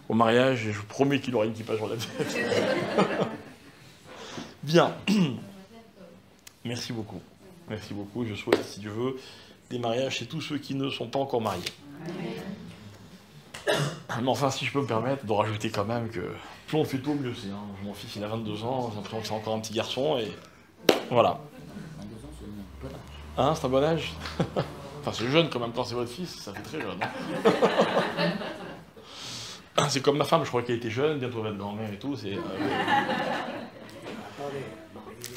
au mariage, et je vous promets qu'il aura une kippa sur la tête. Bien. Merci beaucoup. Merci beaucoup. Je souhaite, si Dieu veut, des mariages chez tous ceux qui ne sont pas encore mariés. Mais enfin, si je peux me permettre de rajouter quand même que plus on fait tôt, mieux c'est. Hein. Mon fils, il a 22 ans, j'ai l'impression que c'est encore un petit garçon, et voilà. 22 ans, c'est un bon âge. Hein, c'est un bon âge. Enfin, c'est jeune quand même temps, c'est votre fils, ça fait très jeune. Hein. C'est comme ma femme, je crois qu'elle était jeune, bientôt elle va être grand-mère et tout, c'est...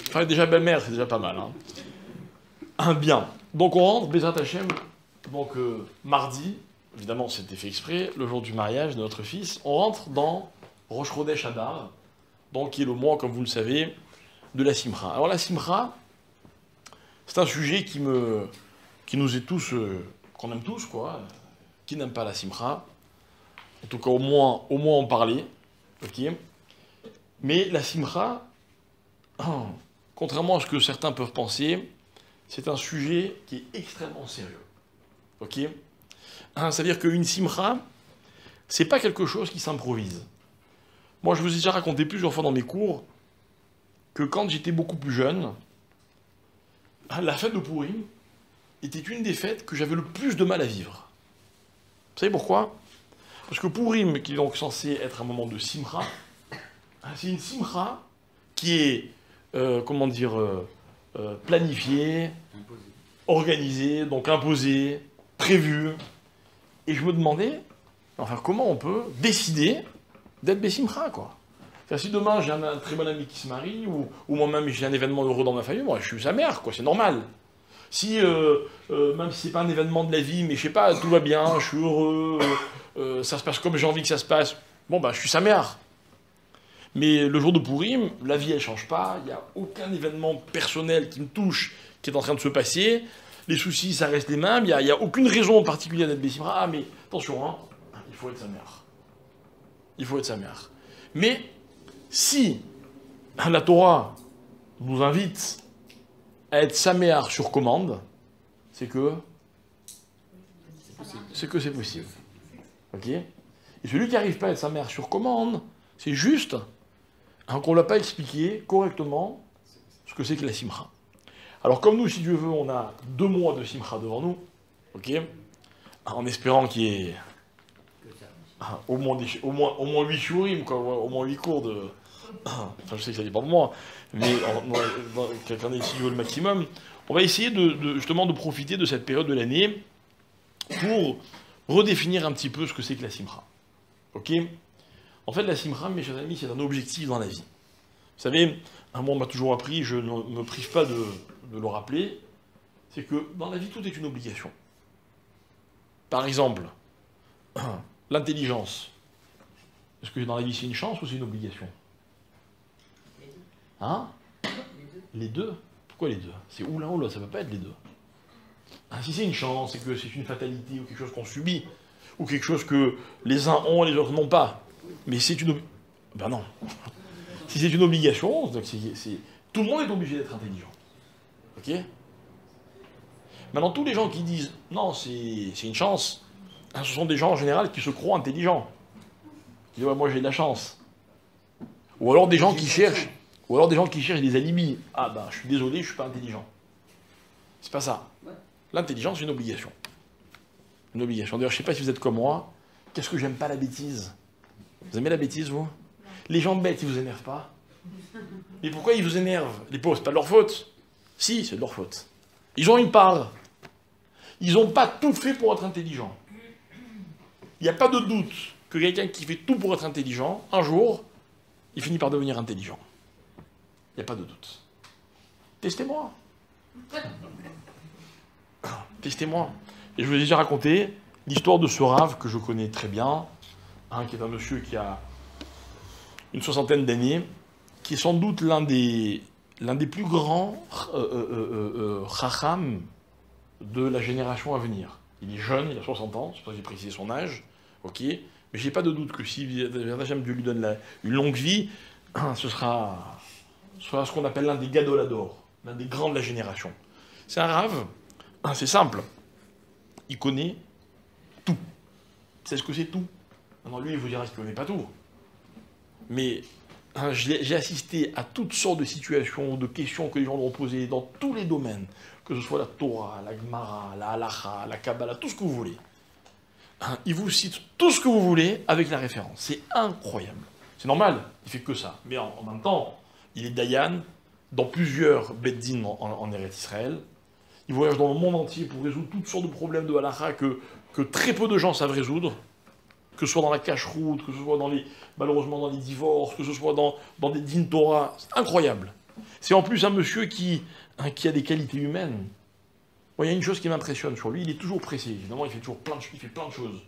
Enfin, déjà belle-mère, c'est déjà pas mal. Hein. Bien. Donc on rentre, Bezrat Hachem, donc mardi, évidemment c'était fait exprès, le jour du mariage de notre fils, on rentre dans Rosh Chodesh Adar, donc qui est le mois, comme vous le savez, de la Simcha. Alors la Simcha, c'est un sujet qui nous est tous, qu'on aime tous, quoi. Qui n'aime pas la Simcha? En tout cas, au moins en parler. Ok. Mais la Simcha, contrairement à ce que certains peuvent penser, c'est un sujet qui est extrêmement sérieux. Ok. C'est-à-dire qu'une Simcha, c'est pas quelque chose qui s'improvise. Moi, je vous ai déjà raconté plusieurs fois dans mes cours que quand j'étais beaucoup plus jeune, la fête de Purim était une des fêtes que j'avais le plus de mal à vivre. Vous savez pourquoi? Parce que Purim, qui est donc censé être un moment de simcha, c'est une simcha qui est, planifiée, organisée, donc imposée, prévue. Et je me demandais, enfin, comment on peut décider d'être Bessimcha, quoi. Si demain j'ai un très bon ami qui se marie, ou moi-même j'ai un événement heureux dans ma famille, moi je suis sa mère, quoi, c'est normal. Si, même si c'est pas un événement de la vie, mais je sais pas, tout va bien, je suis heureux, ça se passe comme j'ai envie que ça se passe, bon bah je suis sa mère. Mais le jour de Purim, la vie elle change pas, il n'y a aucun événement personnel qui me touche, qui est en train de se passer, les soucis ça reste les mêmes, il n'y a aucune raison particulière d'être Bessimcha. Ah mais attention, hein, il faut être sa mère. Il faut être sa mère. Mais si la Torah nous invite à être sa mère sur commande, c'est que c'est possible. Ok. Et celui qui n'arrive pas à être sa mère sur commande, c'est juste qu'on ne l'a pas expliqué correctement ce que c'est que la simcha. Alors comme nous, si Dieu veut, on a 2 mois de simcha devant nous, ok, en espérant qu'il y ait au moins 8 shurim, quoi, au moins 8 cours de... Enfin, je sais que ça dépend de moi, mais quelqu'un ait ici le maximum, on va essayer justement de profiter de cette période de l'année pour redéfinir un petit peu ce que c'est que la simcha. Ok. En fait, la simcha, mes chers amis, c'est un objectif dans la vie. Vous savez, un mot m'a toujours appris, je ne me prive pas de le rappeler, c'est que dans la vie, tout est une obligation. Par exemple, l'intelligence. Est-ce que dans la vie, c'est une chance ou c'est une obligation? Hein? Les deux. Pourquoi les deux? C'est ou l'un ou l'autre, ça ne peut pas être les deux. Si c'est une chance, c'est que c'est une fatalité ou quelque chose qu'on subit, ou quelque chose que les uns ont et les autres n'ont pas. Mais c'est une... Ben non. Si c'est une obligation, tout le monde est obligé d'être intelligent. Ok? Maintenant, tous les gens qui disent « Non, c'est une chance », ce sont des gens en général qui se croient intelligents. Qui disent « Ouais, moi j'ai de la chance ». Ou alors des gens qui cherchent des alibis. « Ah ben, je suis désolé, je suis pas intelligent ». C'est pas ça. L'intelligence, c'est une obligation. Une obligation. D'ailleurs, je sais pas si vous êtes comme moi, qu'est-ce que j'aime pas la bêtise? Vous aimez la bêtise, vous? Les gens bêtes, ils vous énervent pas? Mais pourquoi ils vous énervent? Les pauvres, c'est pas de leur faute. Si, c'est de leur faute. Ils ont une part. Ils n'ont pas tout fait pour être intelligents. Il n'y a pas de doute que quelqu'un qui fait tout pour être intelligent, un jour, il finit par devenir intelligent. Il n'y a pas de doute. Testez-moi. Testez-moi. Et je vous ai déjà raconté l'histoire de ce rave que je connais très bien, qui est un monsieur qui a une 60aine d'années, qui est sans doute l'un des plus grands chacham de la génération à venir. Il est jeune, il a 60 ans, c'est pour ça que j'ai précisé son âge, ok, mais j'ai pas de doute que si Dieu lui donne une longue vie, ce sera ce qu'on appelle l'un des gadoladors, l'un des grands de la génération. C'est un rave, c'est simple, il connaît tout. C'est ce que c'est tout. Non, lui, il vous dira qu'il ne connaît pas tout. Mais hein, j'ai assisté à toutes sortes de situations, de questions que les gens lui ont posées dans tous les domaines, que ce soit la Torah, la Gemara, la Halacha, la Kabbalah, tout ce que vous voulez. Hein, il vous cite tout ce que vous voulez avec la référence. C'est incroyable. C'est normal, il fait que ça. Mais en même temps, il est Dayan dans plusieurs Beddin en Eretz Israël. Il voyage dans le monde entier pour résoudre toutes sortes de problèmes de Halacha que très peu de gens savent résoudre. Que ce soit dans la cache-route, que ce soit malheureusement dans les divorces, que ce soit dans des din Torah. C'est incroyable. C'est en plus un monsieur qui a des qualités humaines. Bon, il y a une chose qui m'impressionne sur lui, il est toujours pressé. Évidemment, il fait plein de choses.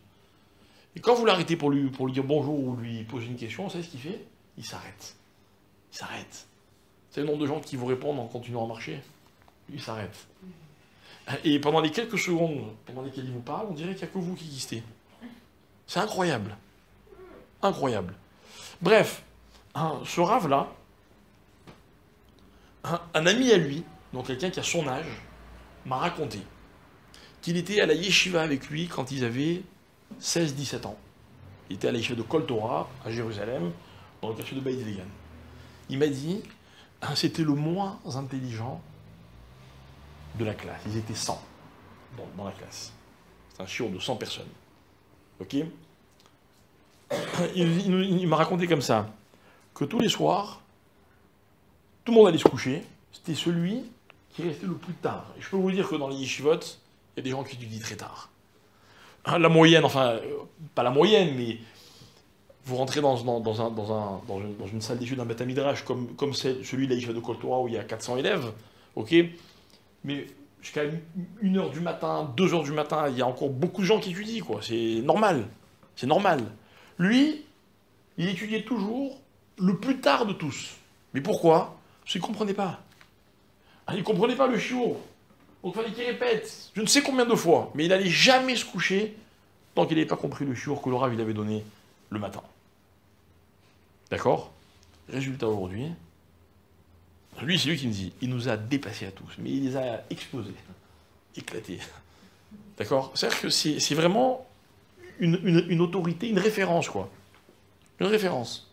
Et quand vous l'arrêtez pour lui dire bonjour ou lui poser une question, vous savez ce qu'il fait? Il s'arrête. Il s'arrête. C'est le nombre de gens qui vous répondent en continuant à marcher. Il s'arrête. Et pendant les quelques secondes pendant lesquelles il vous parle, on dirait qu'il n'y a que vous qui existez. C'est incroyable. Incroyable. Bref, ce rave-là, un ami à lui, donc quelqu'un qui a son âge, m'a raconté qu'il était à la yeshiva avec lui quand ils avaient 16-17 ans. Il était à la yeshiva de Kol Torah, à Jérusalem, dans le quartier de Beit Vegan. Il m'a dit, c'était le moins intelligent de la classe. Ils étaient 100 dans la classe. C'est un chiot de 100 personnes. Ok? Il m'a raconté comme ça, que tous les soirs, tout le monde allait se coucher, c'était celui qui restait le plus tard. Et je peux vous dire que dans les yeshivot, il y a des gens qui étudient très tard. La moyenne, enfin, pas la moyenne, mais vous rentrez dans une salle d'études d'un Beth Midrash comme celui de la yeshiva de Kol Torah où il y a 400 élèves, ok? Mais jusqu'à 1h du matin, 2h du matin, il y a encore beaucoup de gens qui étudient, quoi. C'est normal. C'est normal. Lui, il étudiait toujours le plus tard de tous. Mais pourquoi? Parce qu'il ne comprenait pas. Il ne comprenait pas le shiur. Donc il fallait qu'il répète, je ne sais combien de fois, mais il n'allait jamais se coucher tant qu'il n'avait pas compris le shiur que le Rav il avait donné le matin. D'accord? Résultat aujourd'hui, lui c'est lui qui me dit, il nous a dépassés à tous, mais il les a explosés, éclatés. D'accord? C'est-à-dire que c'est vraiment une autorité, une référence, quoi. Une référence.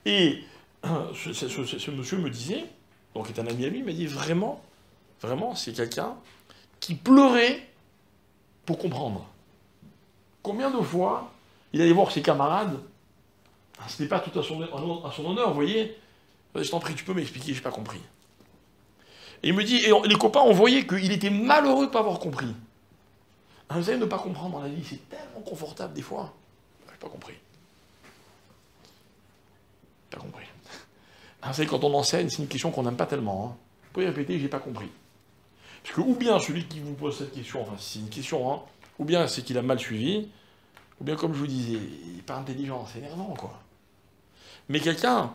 Et ce monsieur me disait, donc est un ami à lui, il m'a dit vraiment, c'est quelqu'un qui pleurait pour comprendre. Combien de fois il allait voir ses camarades, ce n'est pas tout à son honneur, vous voyez, je t'en prie, tu peux m'expliquer, je n'ai pas compris. Et il me dit, et les copains, on voyait qu'il était malheureux de ne pas avoir compris. Vous savez, ne pas comprendre dans la vie, c'est tellement confortable des fois. Je n'ai pas compris. Pas compris. Vous savez, quand on enseigne, c'est une question qu'on n'aime pas tellement. Vous pouvez répéter, j'ai pas compris. Parce que ou bien celui qui vous pose cette question, enfin c'est une question, ou bien c'est qu'il a mal suivi, ou bien comme je vous disais, il n'est pas intelligent, c'est énervant, quoi. Mais quelqu'un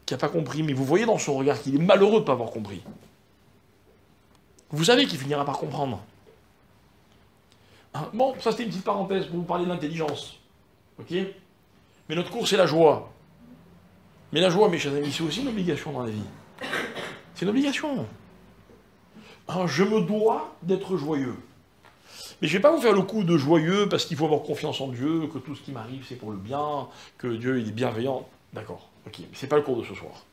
qui n'a pas compris, mais vous voyez dans son regard qu'il est malheureux de ne pas avoir compris. Vous savez qu'il finira par comprendre. Bon, ça c'était une petite parenthèse pour vous parler de l'intelligence. Ok? Mais notre cours c'est la joie. Mais la joie, mes chers amis, c'est aussi une obligation dans la vie. C'est une obligation. Je me dois d'être joyeux. Mais je ne vais pas vous faire le coup de joyeux parce qu'il faut avoir confiance en Dieu, que tout ce qui m'arrive c'est pour le bien, que Dieu il est bienveillant. D'accord, ok, mais ce n'est pas le cours de ce soir.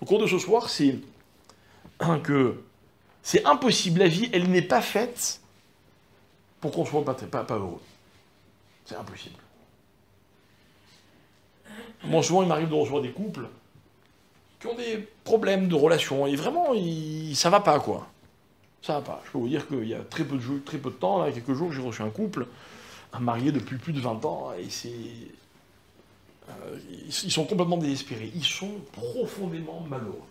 Le cours de ce soir, c'est que c'est impossible, la vie, elle n'est pas faite pour qu'on ne soit pas heureux. C'est impossible. Moi, souvent, il m'arrive de recevoir des couples qui ont des problèmes de relation, et vraiment, ça va pas, quoi. Ça va pas. Je peux vous dire qu'il y a très peu de temps, là, il y a quelques jours, j'ai reçu un couple, marié depuis plus de 20 ans, et ils sont complètement désespérés. Ils sont profondément malheureux.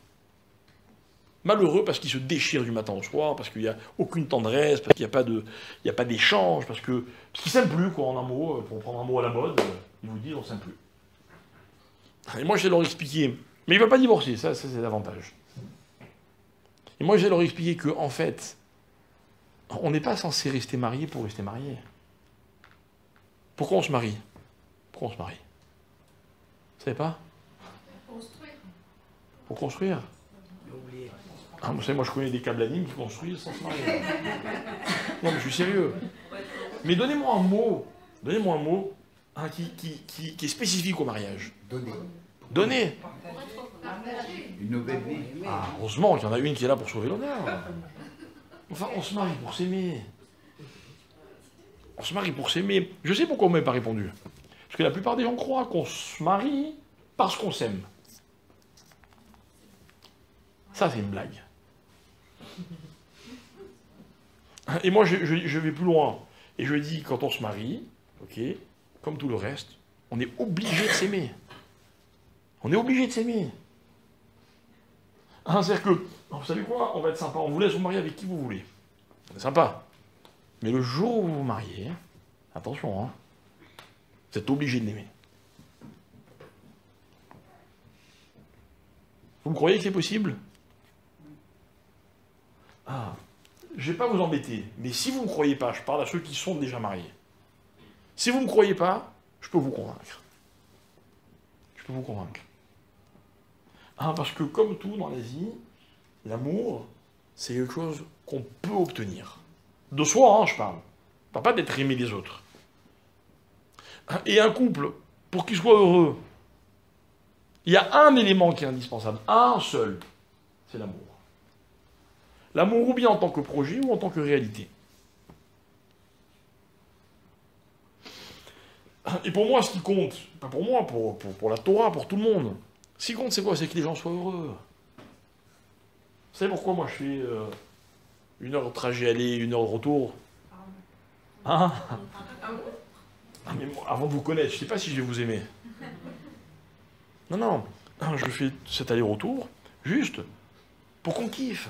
Malheureux parce qu'ils se déchirent du matin au soir, parce qu'il n'y a aucune tendresse, parce qu'il n'y a pas d'échange, parce qu'ils ne s'aiment plus, quoi, en un mot, pour prendre un mot à la mode, ils vous disent on ne s'aime plus. Et moi, je vais leur expliquer. Mais il ne va pas divorcer, ça c'est l'avantage. Et moi, je vais leur expliquer qu'en fait, on n'est pas censé rester marié pour rester marié. Pourquoi on se marie? Pourquoi on se marie? Vous savez pas? Pour construire. Pour construire? Vous savez, moi je connais des câblanimes qui construisent sans se marier. Non, mais je suis sérieux. Mais donnez-moi un mot Donnez-moi un mot qui est spécifique au mariage. Donner. Donner. Une nouvelle vie. Ah, heureusement qu'il y en a une qui est là pour sauver l'honneur. Enfin, on se marie pour s'aimer. On se marie pour s'aimer. Je sais pourquoi vous ne m'avez pas répondu. Parce que la plupart des gens croient qu'on se marie parce qu'on s'aime. Ça, c'est une blague. Et moi, je vais plus loin. Et je dis, quand on se marie, ok, comme tout le reste, on est obligé de s'aimer. On est obligé de s'aimer. C'est-à-dire que, vous savez quoi, on va être sympa, on vous laisse vous marier avec qui vous voulez. C'est sympa. Mais le jour où vous vous mariez, attention, hein, vous êtes obligé de l'aimer. Vous me croyez que c'est possible? Je ne vais pas vous embêter, mais si vous ne me croyez pas, je parle à ceux qui sont déjà mariés. Si vous ne me croyez pas, je peux vous convaincre. Je peux vous convaincre. Parce que comme tout dans la vie, l'amour, c'est quelque chose qu'on peut obtenir. De soi, je parle. Pas d'être aimé des autres. Et un couple, pour qu'il soit heureux, il y a un élément qui est indispensable, un seul, c'est l'amour. L'amour ou bien en tant que projet ou en tant que réalité. Et pour moi, ce qui compte, pas pour moi, pour la Torah, pour tout le monde, ce qui compte, c'est quoi? C'est que les gens soient heureux. Vous savez pourquoi moi je fais 1 heure de trajet aller, 1 heure de retour? Mais moi, avant de vous connaître, je ne sais pas si je vais vous aimer. Non, je fais cet aller-retour juste pour qu'on kiffe.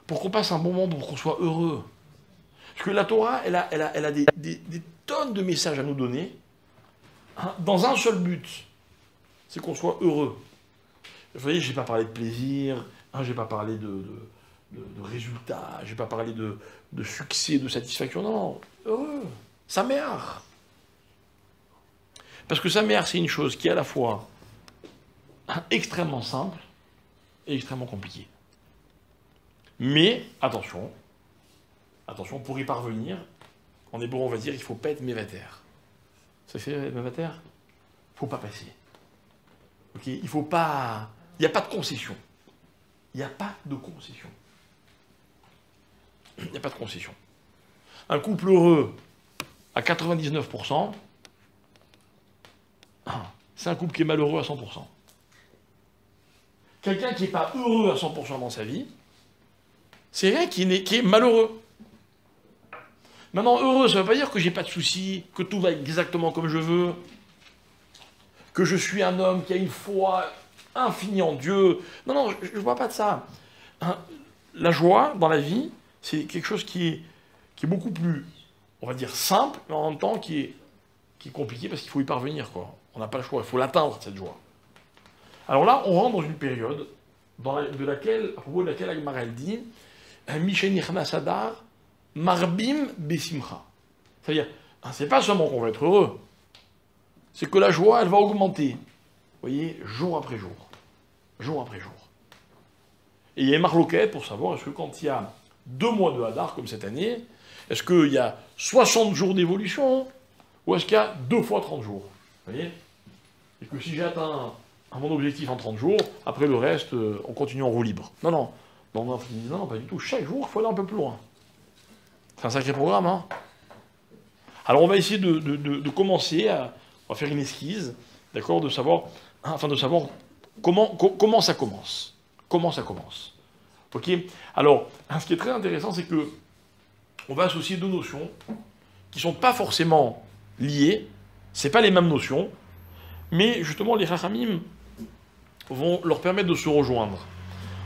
Pour qu'on passe un bon moment, pour qu'on soit heureux. Parce que la Torah, elle a des tonnes de messages à nous donner, dans un seul but, c'est qu'on soit heureux. Vous voyez, je n'ai pas parlé de plaisir, je n'ai pas parlé de résultats, je n'ai pas parlé de succès, de satisfaction, non, heureux, sa mère. Parce que sa mère, c'est une chose qui est à la fois extrêmement simple et extrêmement compliquée. Mais, attention, pour y parvenir, en hébreu, on va dire, il ne faut pas être mévater. Ça fait mévater? Il ne faut pas passer. Ok, il faut pas... Il n'y a pas de concession. Il n'y a pas de concession. Il n'y a pas de concession. Un couple heureux à 99%, c'est un couple qui est malheureux à 100%. Quelqu'un qui n'est pas heureux à 100% dans sa vie, c'est rien qui est malheureux. Maintenant, heureux, ça ne veut pas dire que j'ai pas de soucis, que tout va exactement comme je veux, que je suis un homme qui a une foi infinie en Dieu. Non, je ne vois pas de ça. La joie dans la vie, c'est quelque chose qui est beaucoup plus, on va dire, simple, mais en même temps qui est compliqué parce qu'il faut y parvenir, quoi. On n'a pas le choix, il faut l'atteindre, cette joie. Alors là, on rentre dans une période à propos de laquelle Agmara elle dit Mishenichnas Adar Marbim Besimcha. C'est-à-dire, c'est pas seulement qu'on va être heureux, c'est que la joie, elle va augmenter. Vous voyez, jour après jour. Jour après jour. Et il y a une marloquette pour savoir, est-ce que quand il y a 2 mois de Hadar, comme cette année, est-ce qu'il y a 60 jours d'évolution, ou est-ce qu'il y a 2 fois 30 jours? Vous voyez? Et que si j'ai atteint mon objectif en 30 jours, après le reste, on continue en roue libre. Non, pas du tout. Chaque jour, il faut aller un peu plus loin. C'est un sacré programme, hein. Alors on va essayer de commencer on va faire une esquisse, d'accord, de savoir comment ça commence. Comment ça commence. Ok. Alors, ce qui est très intéressant, c'est que on va associer 2 notions qui ne sont pas forcément liées, c'est pas les mêmes notions, mais justement les Chachamim vont leur permettre de se rejoindre.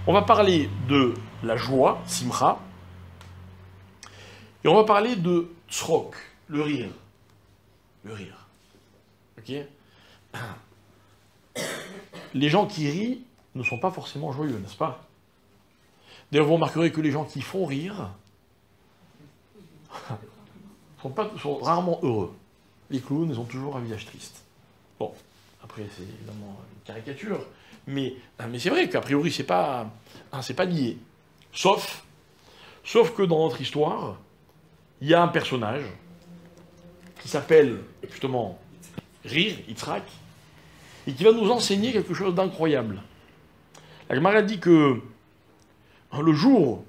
On va parler de la joie, simcha, et on va parler de tzrok, le rire. Le rire. Ok? Les gens qui rient ne sont pas forcément joyeux, n'est-ce pas? D'ailleurs, vous remarquerez que les gens qui font rire sont rarement heureux. Les clowns, ils ont toujours un visage triste. Bon, après, c'est évidemment une caricature, mais c'est vrai qu'a priori, c'est pas lié. Sauf que dans notre histoire, il y a un personnage qui s'appelle justement Rire, Yitzhak, et qui va nous enseigner quelque chose d'incroyable. La Gemara dit que le jour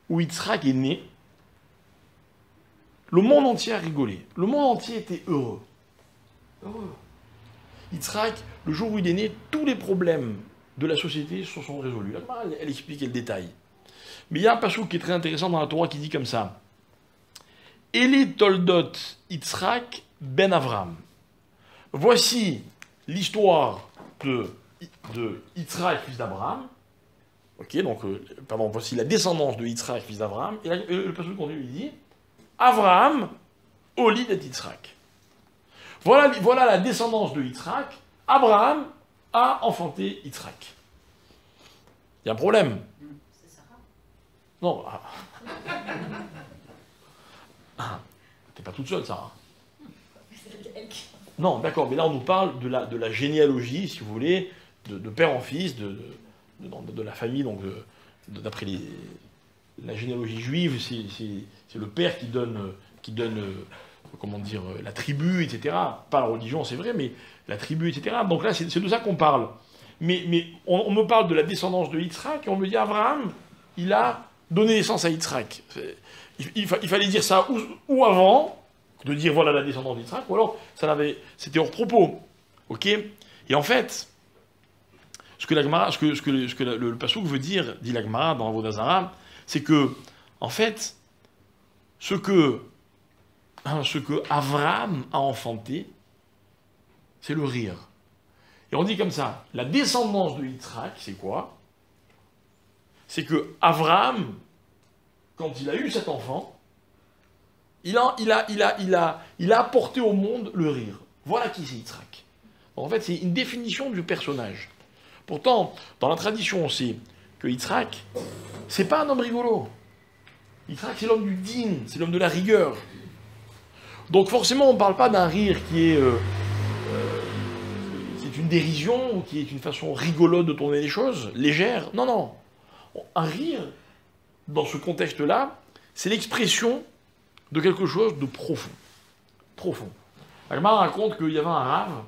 où Yitzhak est né, le monde entier a rigolé. Le monde entier était heureux. Heureux. Yitzhak, le jour où il est né, tous les problèmes de la société se sont résolus. La Gemara, elle explique le détail. Mais il y a un passage qui est très intéressant dans la Torah qui dit comme ça. Eli Toldot Yitzhak ben Avram. Voici l'histoire de Yitzhak, fils d'Abraham. Ok, donc, voici la descendance de Yitzhak, fils d'Abraham. Et le passage continue, il dit Abraham, Oli de Yitzhak. Voilà la descendance de Yitzhak. Abraham a enfanté Yitzhak. Il y a un problème. C'est Sarah. Non. T'es pas toute seule, Sarah. C'est elle qui... Non, d'accord, mais là on nous parle de la généalogie, si vous voulez, de père en fils, de la famille, donc d'après la généalogie juive, c'est le père qui donne comment dire, la tribu, etc. Pas la religion, c'est vrai, mais la tribu, etc. Donc là, c'est de ça qu'on parle. Mais on me parle de la descendance de Yitzhak, et on me dit, Abraham, il a donné naissance à Yitzhak. Il fallait dire ça ou avant, de dire voilà la descendance d'Yitzhak, ou alors c'était hors propos. Ok. Et en fait, ce que le passouk veut dire, dit la Gemara dans Avodah Zarah, c'est que, en fait, ce que Avraham a enfanté, c'est le rire. Et on dit comme ça, la descendance de Yitzhak, c'est quoi? C'est que Avraham, quand il a eu cet enfant, il a apporté au monde le rire. Voilà qui c'est Yitzhak. En fait, c'est une définition du personnage. Pourtant, dans la tradition, on sait que Yitzhak, c'est pas un homme rigolo. Yitzhak, c'est l'homme du din, c'est l'homme de la rigueur. Donc forcément, on ne parle pas d'un rire qui est une dérision, ou qui est une façon rigolote de tourner les choses, légère. Non, non. Un rire, dans ce contexte-là, c'est l'expression de quelque chose de profond. Profond. La Gemara raconte qu'il y avait un rave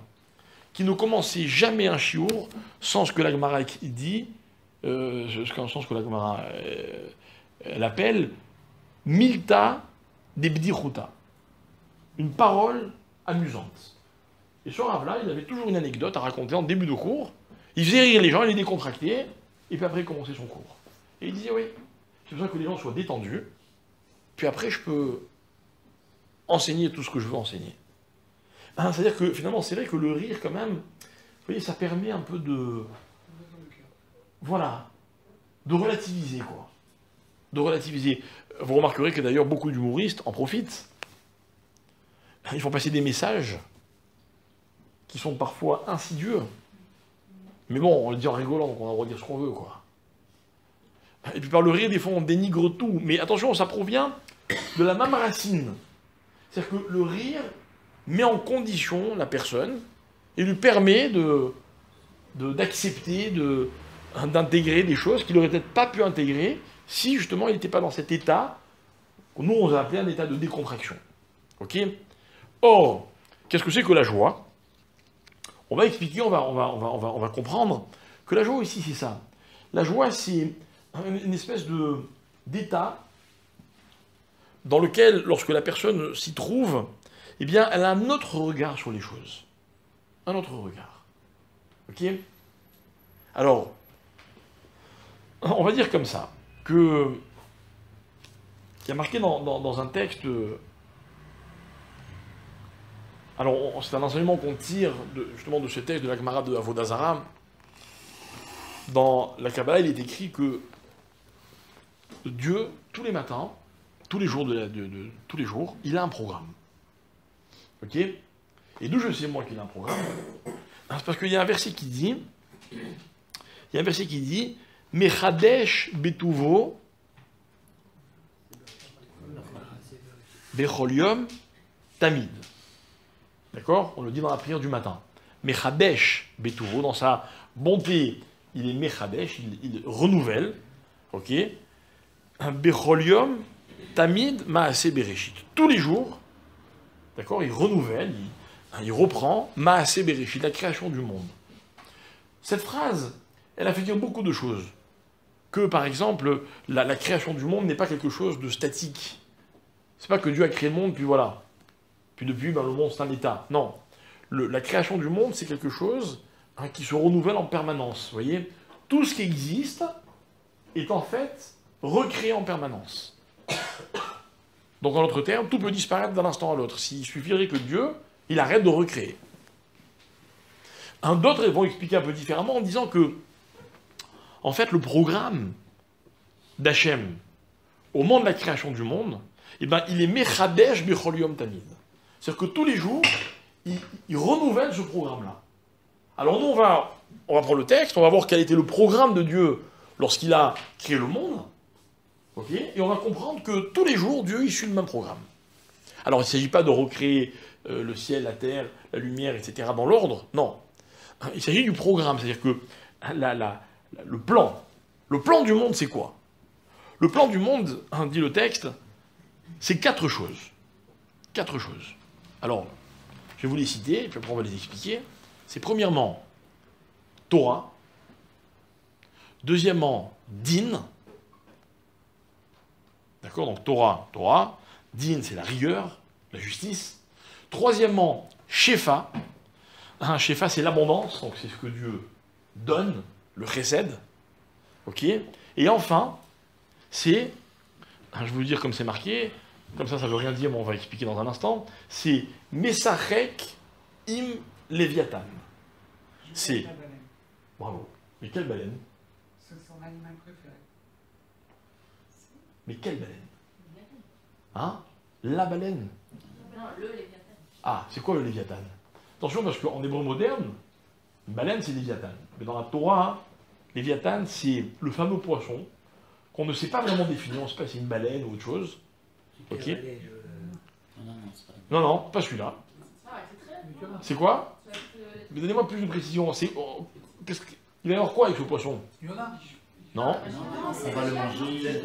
qui ne commençait jamais un chiour sans ce que la Gemara dit, sans ce que la Gemara l'appelle Milta des Bdichuta. Une parole amusante. Et ce rave-là, il avait toujours une anecdote à raconter en début de cours. Il faisait rire les gens, il les décontractait, et puis après il commençait son cours. Et il disait, oui, j'ai besoin que les gens soient détendus, puis après je peux enseigner tout ce que je veux enseigner. C'est-à-dire que finalement, c'est vrai que le rire, quand même, vous voyez, ça permet un peu de... Voilà. De relativiser, quoi. De relativiser. Vous remarquerez que d'ailleurs, beaucoup d'humoristes en profitent. Ils font passer des messages qui sont parfois insidieux. Mais bon, on le dit en rigolant, donc on a le droit de dire ce qu'on veut, quoi. Et puis par le rire, des fois, on dénigre tout. Mais attention, ça provient de la même racine. C'est-à-dire que le rire met en condition la personne et lui permet d'accepter, d'intégrer des choses qu'il n'aurait peut-être pas pu intégrer si justement il n'était pas dans cet état que nous on a appelé un état de décontraction. Ok? Or, qu'est-ce que c'est que la joie? On va expliquer, on va comprendre que la joie ici c'est ça. La joie c'est une espèce d'état dans lequel, lorsque la personne s'y trouve, eh bien, elle a un autre regard sur les choses. Un autre regard. Ok? Alors, on va dire comme ça, que il y a marqué dans un texte... Alors, c'est un enseignement qu'on tire justement de ce texte de la Gemara de Avodah Zarah. Dans la Kabbalah, il est écrit que Dieu, tous les matins, tous les jours, tous les jours, il a un programme. Ok? Et d'où je sais, moi, qu'il a un programme? C'est parce qu'il y a un verset qui dit, Mechadesh betuvo bechol yom tamid. D'accord? On le dit dans la prière du matin. Mechadesh betuvo, dans sa bonté, il est Mechadesh, il renouvelle. Ok? Bechol yom tamid maaseh bereshit. Tous les jours, D'accord? Il renouvelle, il reprend Maaseh Bereshit, la création du monde. Cette phrase, elle a fait dire beaucoup de choses. Que, par exemple, la création du monde n'est pas quelque chose de statique. C'est pas que Dieu a créé le monde, puis voilà. Puis depuis, le monde, c'est un état. Non. La création du monde, c'est quelque chose qui se renouvelle en permanence. Vous voyez? Tout ce qui existe est en fait recréé en permanence. Donc, en d'autres termes, tout peut disparaître d'un instant à l'autre. S'il suffirait que Dieu, il arrête de recréer. D'autres vont expliquer un peu différemment en disant que, en fait, le programme d'Hachem au moment de la création du monde, eh ben, il est Mechadesh Bechol Yom Tamid. C'est-à-dire que tous les jours, il renouvelle ce programme-là. Alors nous, on va prendre le texte, on va voir quel était le programme de Dieu lorsqu'il a créé le monde, okay, et on va comprendre que tous les jours, Dieu, il suit le même programme. Alors il ne s'agit pas de recréer le ciel, la terre, la lumière, etc. dans l'ordre, non. Il s'agit du programme, c'est-à-dire que le plan du monde, c'est quoi? Le plan du monde, dit le texte, c'est 4 choses. 4 choses. Alors, je vais vous les citer, et puis après on va les expliquer. C'est premièrement, Torah. Deuxièmement, Din. D'accord? Donc Torah. Din, c'est la rigueur, la justice. Troisièmement, Shefa. Shefa, c'est l'abondance, donc c'est ce que Dieu donne, le chesed. Ok? Et enfin, c'est, je vais vous dire comme c'est marqué, comme ça veut rien dire, mais on va expliquer dans un instant, c'est Mesachek im Léviathan. C'est... Bravo. Mais quelle baleine? C'est son animal préféré. Mais quelle baleine? Hein? La baleine? Non, le Léviathan. Ah, c'est quoi le Léviathan? Attention, parce qu'en hébreu moderne, une baleine, c'est Léviathan. Mais dans la Torah, Léviathan, c'est le fameux poisson qu'on ne sait pas vraiment définir. On ne sait pas si c'est une baleine ou autre chose. Ok? Non, pas celui-là. C'est quoi? Mais donnez-moi plus de précision. Il va y avoir quoi avec ce poisson? Non. On va le manger.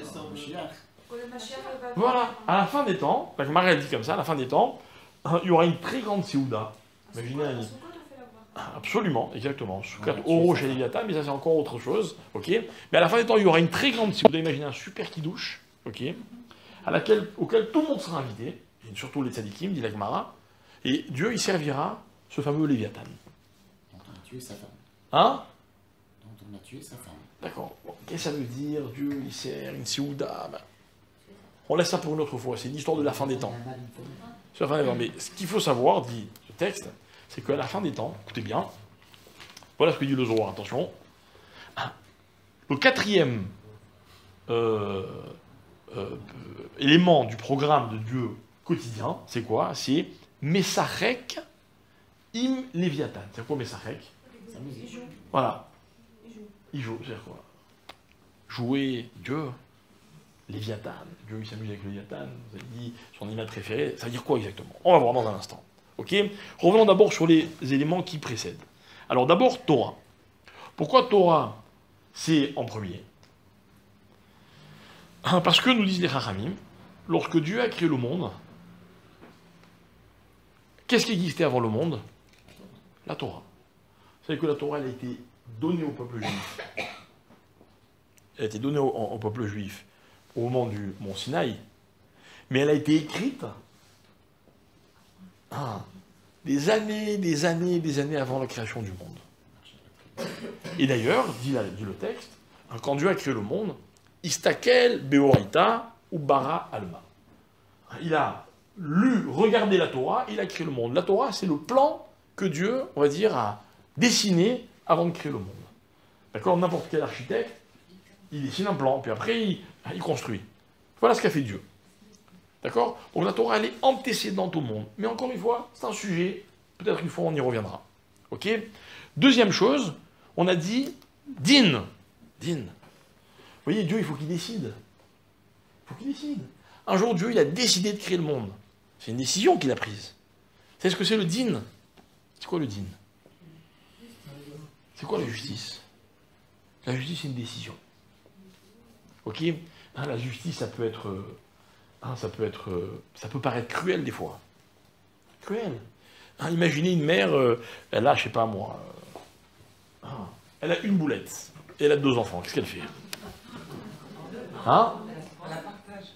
Voilà, à la fin des temps, donc Marie dit comme ça, à la fin des temps, il y aura une très grande Séouda. Imaginez absolument, exactement. Soukat Oro chez Léviathan, mais ça c'est encore autre chose. Ok. Mais à la fin des temps, il y aura une très grande Séouda. Imaginez un super kidouche, ok, auquel tout le monde sera invité, et surtout les tzadikim, dit la Gemara, et Dieu il servira ce fameux Léviathan. Dont on a tué sa femme. Hein? Dont on a tué sa femme. D'accord. Bon, qu'est-ce que ça veut dire? Dieu il sert une Séouda. On laisse ça pour une autre fois. C'est l'histoire de la fin des temps. C'est la fin des temps. Mais ce qu'il faut savoir, dit ce texte, c'est qu'à la fin des temps, écoutez bien, voilà ce que dit le Zohar, attention. Le 4e élément du programme de Dieu quotidien, c'est quoi? C'est Mesachek im Léviathan. C'est quoi Mesachek? Voilà. Il joue, c'est quoi? Jouer Dieu. Léviathan. Dieu il s'amuse avec le Léviathan. Vous avez dit son animal préféré. Ça veut dire quoi exactement? On va voir dans un instant. Ok? Revenons d'abord sur les éléments qui précèdent. Alors d'abord Torah. Pourquoi Torah c'est en premier? Parce que nous disent les Chachamim, lorsque Dieu a créé le monde, qu'est-ce qui existait avant le monde? La Torah. Vous savez que la Torah elle a été donnée au peuple juif. Elle a été donnée au peuple juif au moment du mont Sinaï, mais elle a été écrite des années avant la création du monde. Et d'ailleurs, dit le texte, quand Dieu a créé le monde, Istakel Beoraita ou Bara Alma. Il a regardé la Torah, il a créé le monde. La Torah, c'est le plan que Dieu, on va dire, a dessiné avant de créer le monde. D'accord? N'importe quel architecte, il dessine un plan, puis après, il construit. Voilà ce qu'a fait Dieu. D'accord? Donc la Torah, elle est antécédente au monde. Mais encore une fois, c'est un sujet, peut-être une fois on y reviendra. Ok? Deuxième chose, on a dit Din. Din. Vous voyez, Dieu, il faut qu'il décide. Il faut qu'il décide. Un jour, Dieu, il a décidé de créer le monde. C'est une décision qu'il a prise. C'est ce que c'est le Din? C'est quoi le Din? C'est quoi la justice? La justice, c'est une décision. Ok? La justice, ça peut paraître cruel des fois. Cruel. Hein, imaginez une mère, elle a, je sais pas moi, elle a une boulette, et elle a 2 enfants. Qu'est-ce qu'elle fait? Hein?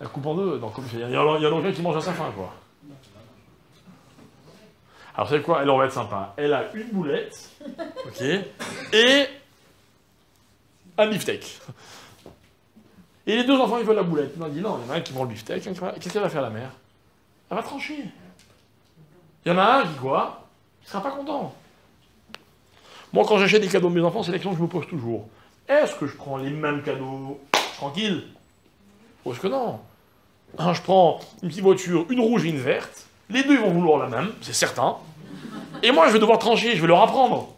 Elle coupe en deux. Donc, il y en a aucun qui mange à sa faim, quoi. Alors, c'est quoi? Elle, on va être sympa. Elle a une boulette, ok, et un beefsteak. Et les 2 enfants, ils veulent la boulette. On a dit non, il y en a un qui prend le beefsteak. Qu'est-ce qu'elle va faire, la mère? Elle va trancher. Il y en a un qui, quoi? Il sera pas content. Moi, quand j'achète des cadeaux de mes enfants, c'est la question que je me pose toujours. Est-ce que je prends les mêmes cadeaux tranquille? Ou est-ce que non? Hein, je prends une petite voiture, une rouge et une verte. Les 2, ils vont vouloir la même, c'est certain. Et moi, je vais devoir trancher, je vais leur apprendre.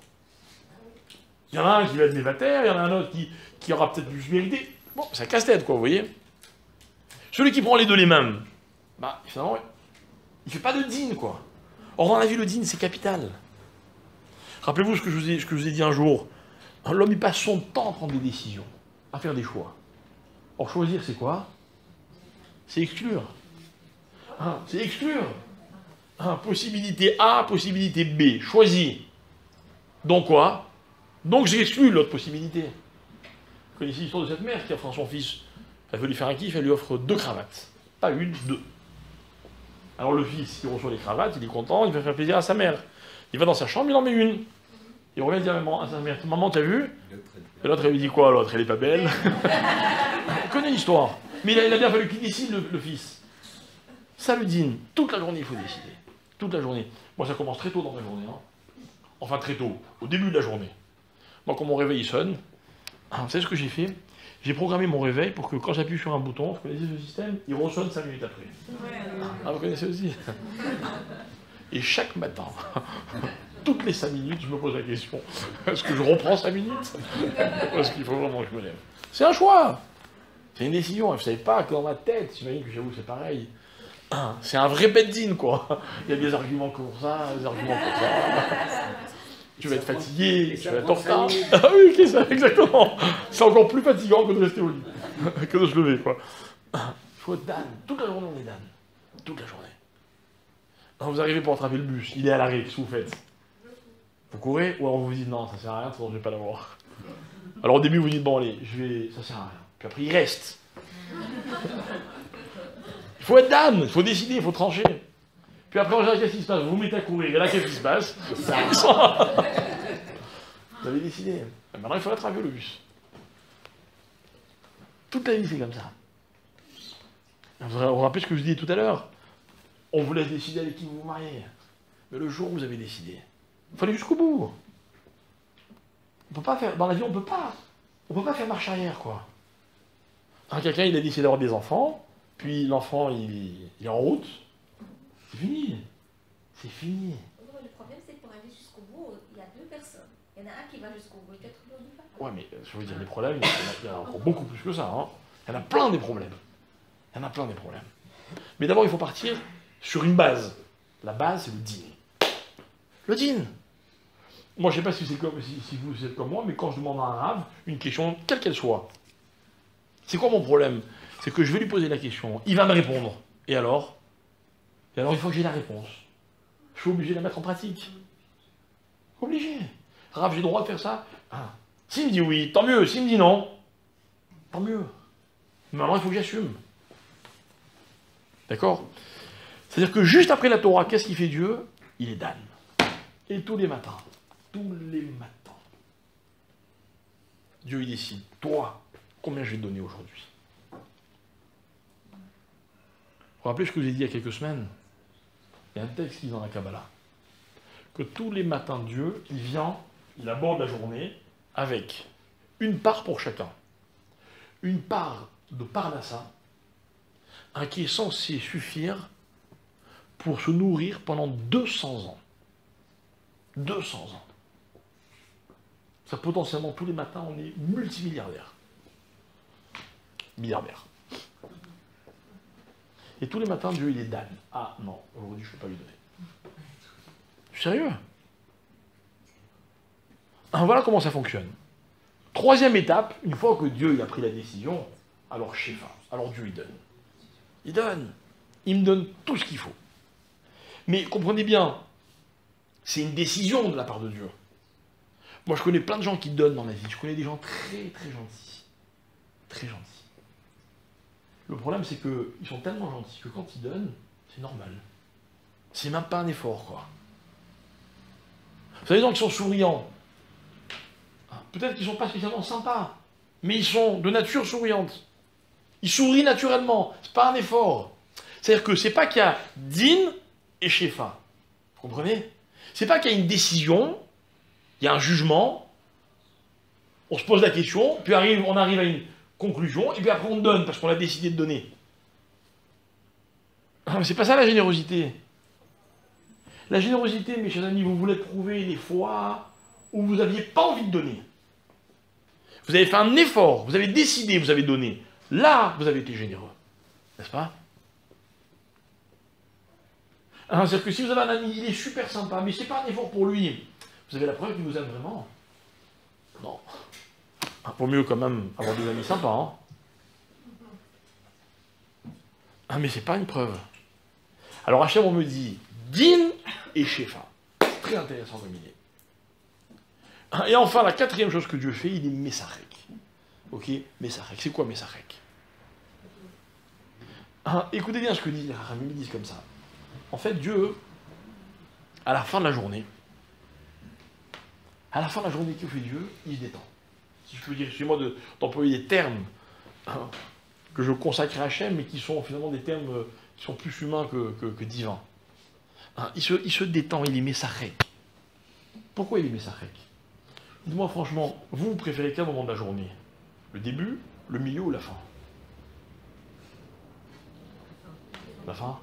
Il y en a un qui va être névataire, il y en a un autre qui aura peut-être plus mérité. Bon, c'est un casse-tête, quoi, vous voyez. Celui qui prend les 2 les mêmes, bah, finalement, il fait pas de dîne, quoi. Or, dans la vie, le dîne, c'est capital. Rappelez-vous ce que je vous ai dit un jour. L'homme, il passe son temps à prendre des décisions, à faire des choix. Or, choisir, c'est quoi? C'est exclure. Hein, c'est exclure. Hein, possibilité A, possibilité B. Choisis. Donc quoi? Donc j'exclus l'autre possibilité. Vous connaissez l'histoire de cette mère qui offre à son fils, elle veut lui faire un kiff, elle lui offre 2 cravates. Pas une, 2. Alors le fils, il reçoit les cravates, il est content, il va faire plaisir à sa mère. Il va dans sa chambre, il en met une. Il revient dire à sa mère, maman, t'as vu? Et l'autre, elle lui dit quoi, l'autre? Elle est pas belle. On connaît l'histoire. Mais il a bien fallu qu'il décide, le fils. Ça le dîne. Toute la journée, il faut décider. Toute la journée. Moi, ça commence très tôt dans la journée. Hein. Enfin, très tôt. Au début de la journée. Moi, quand mon réveil sonne, vous savez ce que j'ai fait? J'ai programmé mon réveil pour que quand j'appuie sur un bouton, vous connaissez ce système, il ressonne 5 minutes après. Ah, vous connaissez aussi? Et chaque matin, toutes les 5 minutes, je me pose la question, est-ce que je reprends 5 minutes? Ou est-ce qu'il faut vraiment que je me lève? C'est un choix. C'est une décision. Vous ne savez pas que dans ma tête, j'imagine que chez vous c'est pareil. C'est un vrai bed-in, quoi. Il y a des arguments pour ça, des arguments pour ça. Tu vas être fatigué, tu vas être en retard. Ah oui, c'est ça, exactement. C'est encore plus fatigant que de rester au lit, que de se lever, quoi. Il faut être Dan. Toute la journée, on est Dan. Toute la journée. Alors, vous arrivez pour attraper le bus, il est à l'arrêt, qu'est-ce que vous faites? Vous courez, ou alors vous vous dites non, ça sert à rien, sinon je vais pas l'avoir. Alors au début, vous dites bon, allez, ça sert à rien. Puis après, il reste. Il faut être Dan, il faut décider, il faut trancher. Puis après, en général, qu'est-ce qui se passe? Vous vous mettez à courir, et là, qu'est-ce qui se passe? Vous avez décidé. Et maintenant, il faut attraper le bus. Toute la vie, c'est comme ça. Vous vous rappelez ce que je vous disais tout à l'heure? On vous laisse décider avec qui vous vous mariez. Mais le jour où vous avez décidé, il faut aller jusqu'au bout. On peut pas faire... Dans la vie, on peut pas faire marche arrière, quoi. Hein, quelqu'un, il a décidé d'avoir des enfants, puis l'enfant, il est en route. C'est fini. C'est fini. Le problème, c'est que pour aller jusqu'au bout, il y a 2 personnes. Il y en a un qui va jusqu'au bout et l'autre qui ne va pas. Ouais, mais je veux dire, les problèmes, il y en a encore beaucoup plus que ça. Hein. Il y en a plein des problèmes. Il y en a plein des problèmes. Mais d'abord, il faut partir sur une base. La base, c'est le dîn. Le dîn. Moi, je ne sais pas si vous êtes comme moi, mais quand je demande à un rave une question, quelle qu'elle soit, c'est quoi mon problème? C'est que je vais lui poser la question, il va me répondre. Et alors, il faut que j'ai la réponse. Je suis obligé de la mettre en pratique. Obligé. Rave, j'ai le droit de faire ça? Ah. S'il me dit oui, tant mieux. S'il me dit non, tant mieux. Mais maintenant, il faut que j'assume. D'accord? C'est-à-dire que juste après la Torah, qu'est-ce qu'il fait Dieu? Il est Dan. Et tous les matins, Dieu, il décide, toi, combien je vais te donner aujourd'hui? Vous vous rappelez ce que je vous ai dit il y a quelques semaines? Il y a un texte qui dit dans la Kabbalah que tous les matins, Dieu, il vient, il aborde la journée avec une part pour chacun. Une part de Parnassa, qui est censé suffire pour se nourrir pendant 200 ans. 200 ans. Ça, potentiellement, tous les matins, on est multimilliardaire. Milliardaire. Et tous les matins, Dieu, il est Dan. Ah non, aujourd'hui, je ne peux pas lui donner. Je suis sérieux. Alors, voilà comment ça fonctionne. Troisième étape, une fois que Dieu il a pris la décision, alors Shefa, alors Dieu il donne. Il donne. Il me donne tout ce qu'il faut. Mais comprenez bien, c'est une décision de la part de Dieu. Moi, je connais plein de gens qui donnent dans la vie. Je connais des gens très, très gentils. Très gentils. Le problème, c'est qu'ils sont tellement gentils que quand ils donnent, c'est normal. C'est même pas un effort, quoi. Vous savez, les gens qui sont souriants, peut-être qu'ils ne sont pas spécialement sympas, mais ils sont de nature souriante. Ils sourient naturellement. C'est pas un effort. C'est-à-dire que c'est pas qu'il y a din et shefa. Vous comprenez? C'est pas qu'il y a une décision, il y a un jugement, on se pose la question, puis on arrive à une conclusion, et puis après on donne, parce qu'on a décidé de donner. Mais c'est pas ça la générosité. La générosité, mes chers amis, vous voulez prouver les fois où vous n'aviez pas envie de donner. Vous avez fait un effort, vous avez décidé, vous avez donné. Là, vous avez été généreux. N'est-ce pas? C'est-à-dire que si vous avez un ami, il est super sympa, mais c'est pas un effort pour lui. Vous avez la preuve qu'il vous aime vraiment? Non. Vaut mieux quand même avoir des amis sympas. Mais c'est pas une preuve. Alors Hachem, on me dit din et shefa. C'est très intéressant comme idée. Et enfin, la quatrième chose que Dieu fait, il est Messarek. Ok? Messarek. C'est quoi Messarek? Écoutez bien ce que disent les Rachamim, ils disent comme ça. En fait, Dieu, à la fin de la journée, que fait Dieu? Il se détend. Si je peux dire, excusez-moi d'employer des termes que je consacre à Hachem, mais qui sont finalement des termes qui sont plus humains que divins. Il se détend, il est Messarek. Pourquoi il est Messarek? Dites-moi franchement, vous préférez quel moment de la journée? Le début, le milieu ou la fin? La fin?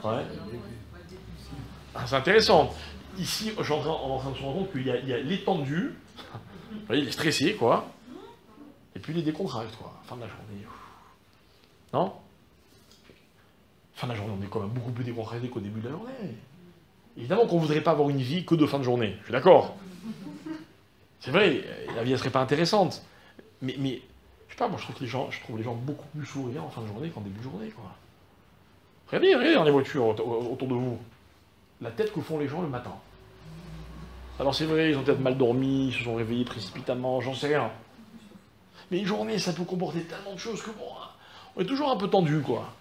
Ouais. C'est intéressant. Ici, on est en train de se rendre compte qu'il y a l'étendu, vous voyez, il est stressé, quoi, et puis il est décontracté, quoi, fin de la journée. Non? Fin de la journée, on est quand même beaucoup plus décontracté qu'au début de la journée. Évidemment qu'on ne voudrait pas avoir une vie que de fin de journée, je suis d'accord. C'est vrai, la vie, elle serait pas intéressante. Mais je sais pas, moi je trouve les gens beaucoup plus souriants en fin de journée qu'en début de journée, quoi. Regardez dans les voitures autour de vous. La tête que font les gens le matin. Alors c'est vrai, ils ont peut-être mal dormi, ils se sont réveillés précipitamment, j'en sais rien. Mais une journée, ça peut comporter tellement de choses que bon, on est toujours un peu tendu, quoi.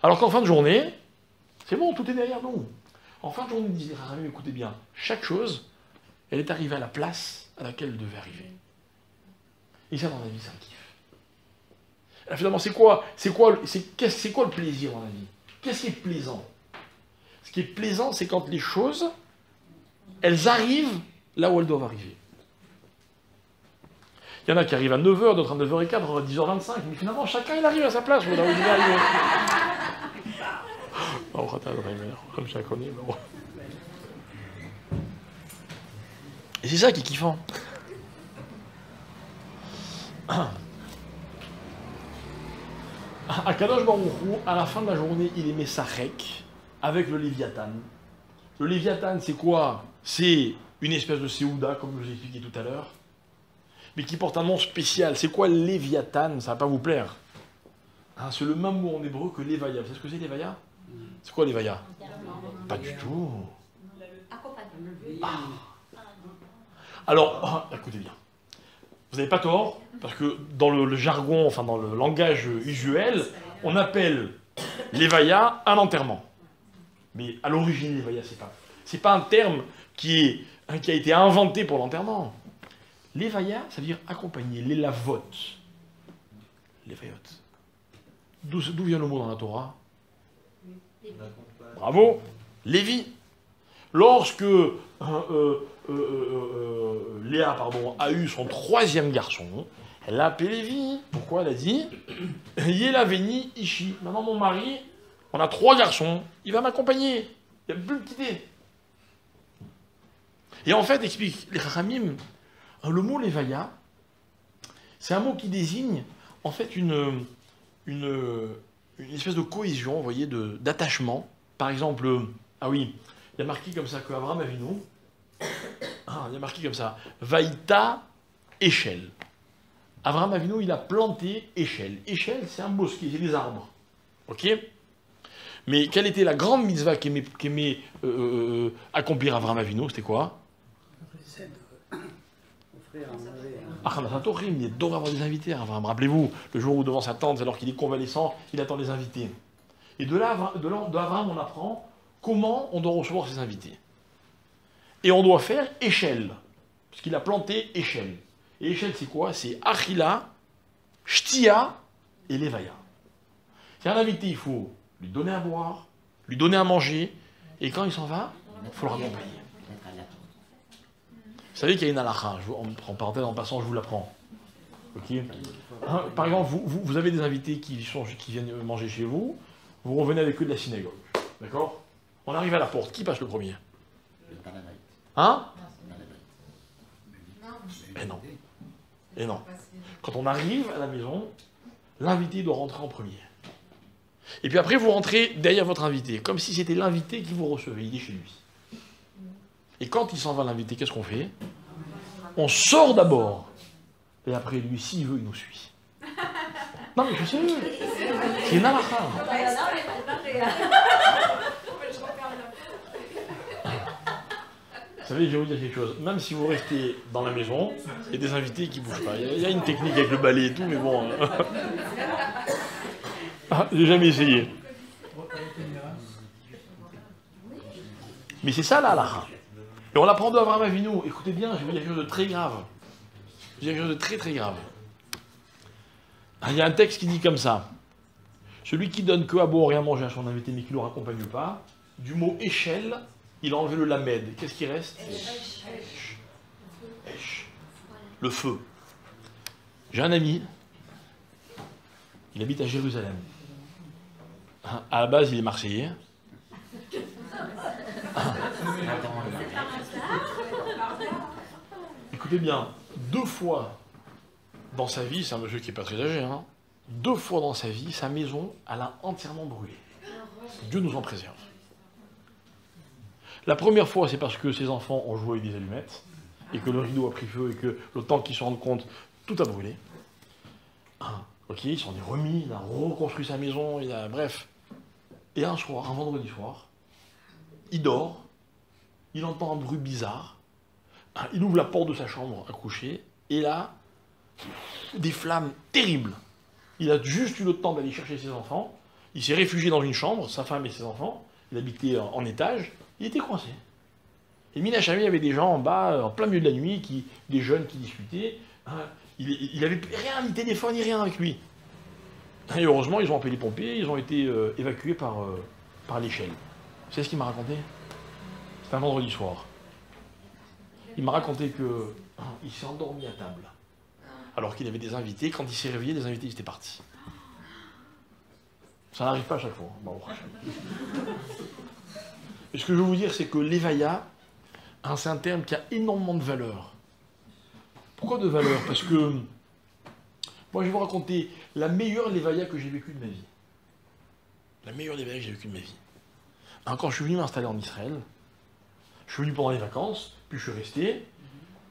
Alors qu'en fin de journée, c'est bon, tout est derrière nous. En fin de journée, disait Rachamim, écoutez bien, chaque chose, elle est arrivée à la place à laquelle elle devait arriver. Et ça, dans la vie, c'est un kiff. Alors, finalement, c'est quoi le plaisir dans la vie? Qu'est-ce qui est plaisant? Ce qui est plaisant, c'est quand les choses, elles arrivent là où elles doivent arriver. Il y en a qui arrivent à 9h, d'autres à 9h15, d'autres à 10h25, mais finalement, chacun, il arrive à sa place, là où il devait arriver. Comme ça connaît, mais bon. Et c'est ça qui est kiffant. Akadosh Baruch Hu, à la fin de la journée, il est Messarek avec le Léviathan. Le Léviathan, c'est quoi? C'est une espèce de Séouda, comme je vous ai expliqué tout à l'heure, mais qui porte un nom spécial. C'est quoi le Léviathan? Ça va pas vous plaire. C'est le même mot en hébreu que Lévaya. Vous savez ce que c'est Lévaya? C'est quoi Lévaya? Pas du tout. Alors, écoutez bien. Vous n'avez pas tort, parce que dans le jargon, enfin dans le langage usuel, on appelle Lévaya un enterrement. Mais à l'origine, Lévaya, c'est pas un terme qui a été inventé pour l'enterrement. Lévaya, ça veut dire accompagner, les lavotes. Lévayot. D'où vient le mot dans la Torah? Bravo, Lévi. Lorsque Léa a eu son troisième garçon, elle l'a appelé Lévi. Pourquoi? Elle a dit Yelaveni Ishi. Maintenant, mon mari, on a 3 garçons, il va m'accompagner. Il n'y a plus de quitter. Et en fait, explique les Chachamim, le mot Lévaya, c'est un mot qui désigne en fait une espèce de cohésion, vous voyez, d'attachement. Par exemple, il y a marqué comme ça que Abraham Avinu, il y a marqué comme ça, Vaïta Échelle. Abraham Avinu, il a planté Échelle. Échelle, c'est un bosquet, c'est des arbres. Ok? Mais quelle était la grande mitzvah qu'aimait accomplir Avraham Avinu? C'était quoi? Ah, il devrait avoir des invités, Avraham. Rappelez-vous, le jour où devant sa tente, alors qu'il est convalescent, il attend les invités. Et de Avraham, on apprend comment on doit recevoir ses invités. Et on doit faire échelle. Parce qu'il a planté échelle. Et échelle, c'est quoi? C'est Achila, Shtia et Levaya. C'est un invité, il faut lui donner à boire, lui donner à manger, et quand il s'en va, il faut le raccompagner. Vous savez qu'il y a une halakha, en parenthèse, en passant, je vous l'apprends. Okay. Par exemple, vous avez des invités qui viennent manger chez vous, vous revenez avec eux de la synagogue. D'accord? On arrive à la porte, qui passe le premier? Hein? Et non. Et non. Quand on arrive à la maison, l'invité doit rentrer en premier. Et puis après, vous rentrez derrière votre invité, comme si c'était l'invité qui vous recevait, il est chez lui. Et quand il s'en va, l'invité, qu'est-ce qu'on fait? On sort d'abord. Et après, lui, s'il veut, il nous suit. Non, mais je sais, c'est une halakha. Vous savez, je vais vous dire quelque chose. Même si vous restez dans la maison, il y a des invités qui ne bougent pas. Il y a une technique avec le balai et tout, mais bon... Ah, j'ai jamais essayé. Mais c'est ça, la halakha. Et on l'apprend d'Avraham Avinu. Écoutez bien, je vais vous dire quelque chose de très grave. Je vais dire quelque chose de très très grave. Il y a un texte qui dit comme ça. Celui qui donne que à boire et à manger à son invité, mais qui ne le raccompagne pas, du mot échelle, il a enlevé le lamed. Qu'est-ce qui reste? Esh. Le feu. J'ai un ami, il habite à Jérusalem. À la base, il est marseillais. Écoutez bien, 2 fois dans sa vie, c'est un monsieur qui n'est pas très âgé, 2 fois dans sa vie, sa maison, elle a entièrement brûlé. Dieu nous en préserve. La première fois, c'est parce que ses enfants ont joué avec des allumettes, et que le rideau a pris feu, et que le temps qu'ils se rendent compte, tout a brûlé. Ok, il s'en est remis, il a reconstruit sa maison, bref. Et un soir, un vendredi soir, il dort, il entend un bruit bizarre, il ouvre la porte de sa chambre à coucher, et là, des flammes terribles. Il a juste eu le temps d'aller chercher ses enfants, il s'est réfugié dans une chambre, sa femme et ses enfants, il habitait en étage, il était coincé. Et Minachami, il y avait des gens en bas, en plein milieu de la nuit, des jeunes qui discutaient, il n'avait rien, ni téléphone, ni rien avec lui. Et heureusement, ils ont appelé les pompiers, ils ont été évacués par l'échelle. Vous savez ce qu'il m'a raconté? C'était un vendredi soir. Il m'a raconté qu'il s'est endormi à table. Alors qu'il avait des invités. Quand il s'est réveillé, les invités étaient partis. Ça n'arrive pas à chaque fois. Bon. Et ce que je veux vous dire, c'est que l'évaïa, c'est un terme qui a énormément de valeur. Pourquoi de valeur? Parce que moi, je vais vous raconter la meilleure lévaïa que j'ai vécue de ma vie. La meilleure lévaïa que j'ai vécue de ma vie. Quand je suis venu m'installer en Israël, je suis venu pendant les vacances, puis je suis resté,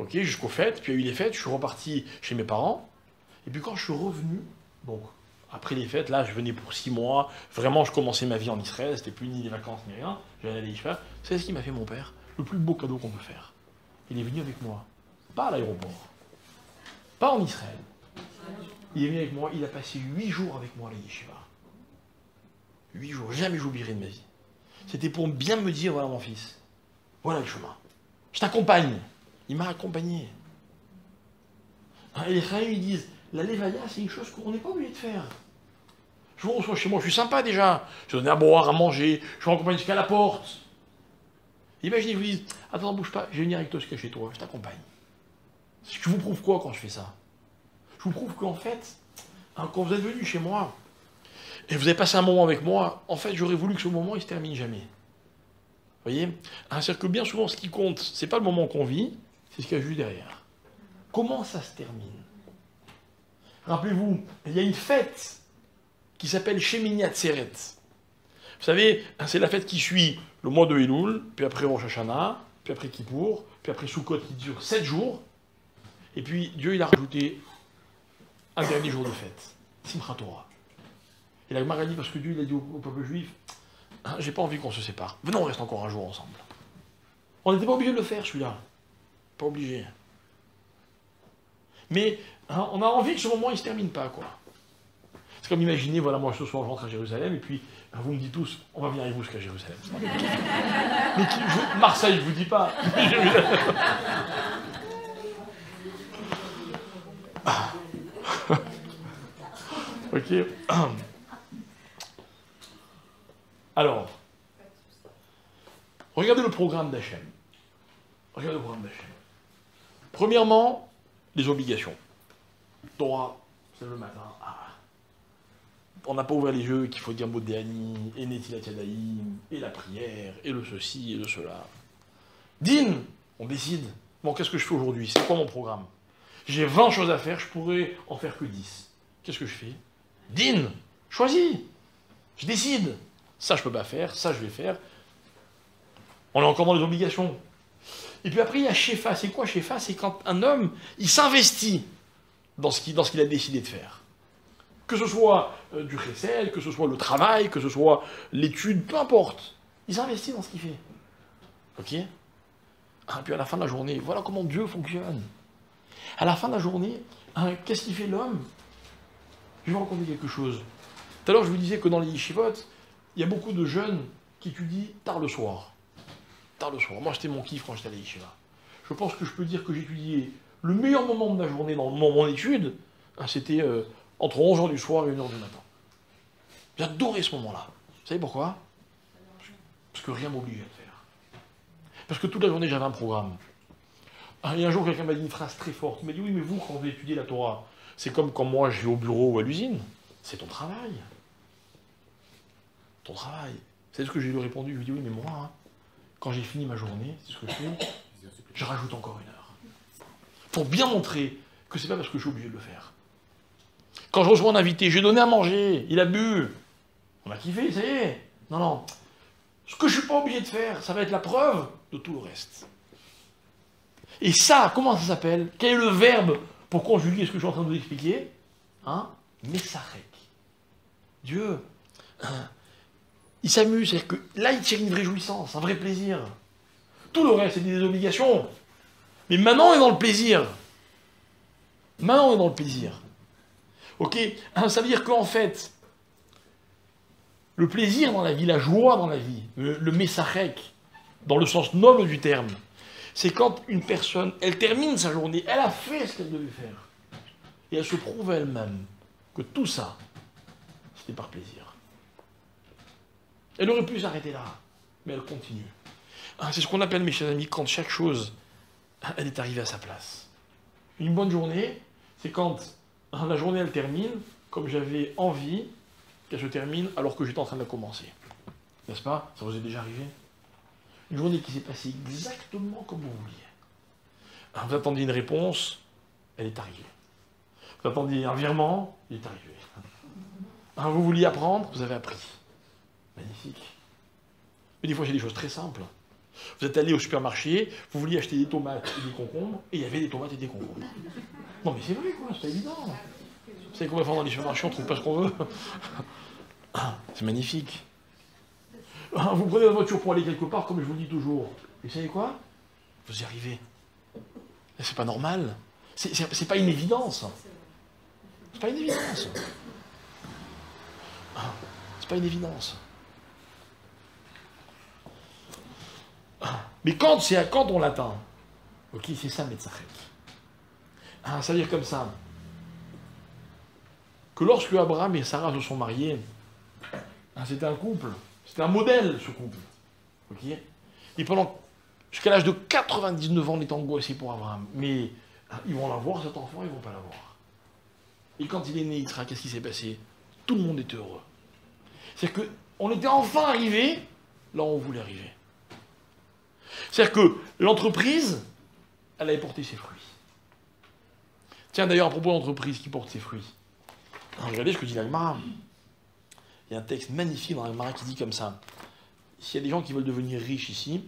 jusqu'aux fêtes, puis il y a eu les fêtes, je suis reparti chez mes parents, et puis quand je suis revenu, donc après les fêtes, là, je venais pour 6 mois, vraiment, je commençais ma vie en Israël, c'était plus ni les vacances ni rien, j'allais à l'Ishfa. C'est ce qu'il m'a fait mon père, le plus beau cadeau qu'on peut faire. Il est venu avec moi, pas à l'aéroport, pas en Israël. Il est venu avec moi, il a passé 8 jours avec moi à la Yeshiva. 8 jours, jamais j'oublierai de ma vie. C'était pour bien me dire, voilà mon fils, voilà le chemin. Je t'accompagne. Il m'a accompagné. Et les Chaim, ils disent, la lévaïa, c'est une chose qu'on n'est pas obligé de faire. Je vous reçois chez moi, je suis sympa déjà. Je donne à boire, à manger, je vous accompagne jusqu'à la porte. Imaginez, je vous dis, attends, bouge pas, je vais venir avec toi jusqu'à chez toi, je t'accompagne. Je vous prouve quoi quand je fais ça? Je vous prouve qu'en fait, quand vous êtes venu chez moi, et vous avez passé un moment avec moi, en fait, j'aurais voulu que ce moment, il se termine jamais. Vous voyez? C'est-à-dire que bien souvent, ce qui compte, c'est pas le moment qu'on vit, c'est ce qu'il y a juste derrière. Comment ça se termine? Rappelez-vous, il y a une fête qui s'appelle Shemini Atzeret. Vous savez, c'est la fête qui suit le mois de Elul, puis après Rosh Hashanah, puis après Kippour, puis après Sukkot qui dure 7 jours, et puis Dieu il a rajouté un dernier jour de fête, Simchat Torah. Et la Gemara dit, parce que Dieu il a dit au peuple juif, hein, j'ai pas envie qu'on se sépare. Venons, on reste encore un jour ensemble. On n'était pas obligé de le faire, celui-là. Pas obligé. Mais hein, on a envie que ce moment, il se termine pas, quoi. C'est comme imaginer, voilà, moi ce soir je rentre à Jérusalem, et puis vous me dites tous, on va venir avec vous jusqu'à Jérusalem. Mais Marseille, je vous dis pas. Ok. Alors, regardez le programme d'Hachem. Regardez le programme d'Hachem. Premièrement, les obligations. Torah, c'est le matin. Ah. On n'a pas ouvert les yeux qu'il faut dire Modéani, et Netilat Yadayim, et la prière, et le ceci, et le cela. Din, on décide. Bon, qu'est-ce que je fais aujourd'hui? C'est quoi mon programme? J'ai 20 choses à faire, je pourrais en faire que 10. Qu'est-ce que je fais? Din, choisis. Je décide. Ça, je peux pas faire, ça, je vais faire. On est encore dans les obligations. Et puis après, il y a Shefa. C'est quoi Shefa? C'est quand un homme, il s'investit dans ce qu'il a décidé de faire. Que ce soit du chesed, que ce soit le travail, que ce soit l'étude, peu importe. Il s'investit dans ce qu'il fait. Ok? Et puis à la fin de la journée, voilà comment Dieu fonctionne. À la fin de la journée, hein, qu'est-ce qu'il fait l'homme? Je vais vous raconter quelque chose. Tout à l'heure, je vous disais que dans les yeshivot, il y a beaucoup de jeunes qui étudient tard le soir. Tard le soir. Moi, c'était mon kiff quand j'étais à la yeshiva. Je pense que je peux dire que j'étudiais le meilleur moment de la journée dans mon étude, hein, c'était entre 11h du soir et 1h du matin. J'adorais ce moment-là. Vous savez pourquoi? Parce que rien m'obligeait à le faire. Parce que toute la journée, j'avais un programme. Et un jour, quelqu'un m'a dit une phrase très forte. Il m'a dit, oui, mais vous, quand vous étudiez la Torah, c'est comme quand moi, je vais au bureau ou à l'usine. C'est ton travail. Ton travail. C'est ce que j'ai lui répondu. Je lui ai dit, oui, mais moi, hein, quand j'ai fini ma journée, c'est ce que je fais, je rajoute encore 1 heure. Pour bien montrer que c'est pas parce que je suis obligé de le faire. Quand je reçois un invité, je lui ai donné à manger, il a bu. On a kiffé, ça y est. Non, non. Ce que je suis pas obligé de faire, ça va être la preuve de tout le reste. Et ça, comment ça s'appelle? Quel est le verbe pour conjuguer ce que je suis en train de vous expliquer? Hein? Messarek. Dieu, hein, il s'amuse, c'est-à-dire que là, il tire une vraie jouissance, un vrai plaisir. Tout le reste, c'est des obligations. Mais maintenant, on est dans le plaisir. Maintenant, on est dans le plaisir. Ok? Ça veut dire qu'en fait, le plaisir dans la vie, la joie dans la vie, le messarek, dans le sens noble du terme, c'est quand une personne, elle termine sa journée, elle a fait ce qu'elle devait faire. Et elle se prouve à elle-même que tout ça, c'était par plaisir. Elle aurait pu s'arrêter là, mais elle continue. C'est ce qu'on appelle, mes chers amis, quand chaque chose, elle est arrivée à sa place. Une bonne journée, c'est quand la journée, elle termine, comme j'avais envie qu'elle se termine alors que j'étais en train de la commencer. N'est-ce pas? Ça vous est déjà arrivé? Une journée qui s'est passée exactement comme vous vouliez. Vous attendiez une réponse, elle est arrivée. Vous attendiez un virement, il est arrivé. Vous vouliez apprendre, vous avez appris. Magnifique. Mais des fois, j'ai des choses très simples. Vous êtes allé au supermarché, vous vouliez acheter des tomates et des concombres, et il y avait des tomates et des concombres. Non mais c'est vrai, quoi, c'est pas évident. Vous savez combien de fois dans les supermarchés, on ne trouve pas ce qu'on veut? C'est magnifique. Vous prenez la voiture pour aller quelque part, comme je vous le dis toujours. Et vous savez quoi? Vous y arrivez. C'est pas normal. C'est pas une évidence. C'est pas une évidence. C'est pas une évidence. Mais quand on l'atteint, ok, c'est ça, Metzachek. Ça veut dire comme ça, que lorsque Abraham et Sarah se sont mariés, c'était un couple, c'était un modèle, ce couple. Ok. Et jusqu'à l'âge de 99 ans, on est angoissé pour Abraham. Mais ils vont l'avoir, cet enfant, ils ne vont pas l'avoir. Et quand il est né, Yitzhak, qu'est-ce qui s'est passé? Tout le monde était heureux. C'est-à-dire qu'on était enfin arrivé là où on voulait arriver. C'est-à-dire que l'entreprise, elle avait porté ses fruits. Tiens, d'ailleurs, à propos de l'entreprise qui porte ses fruits, regardez ce que dit l'Agmara. Il y a un texte magnifique dans l'Agmara qui dit comme ça. S'il y a des gens qui veulent devenir riches ici,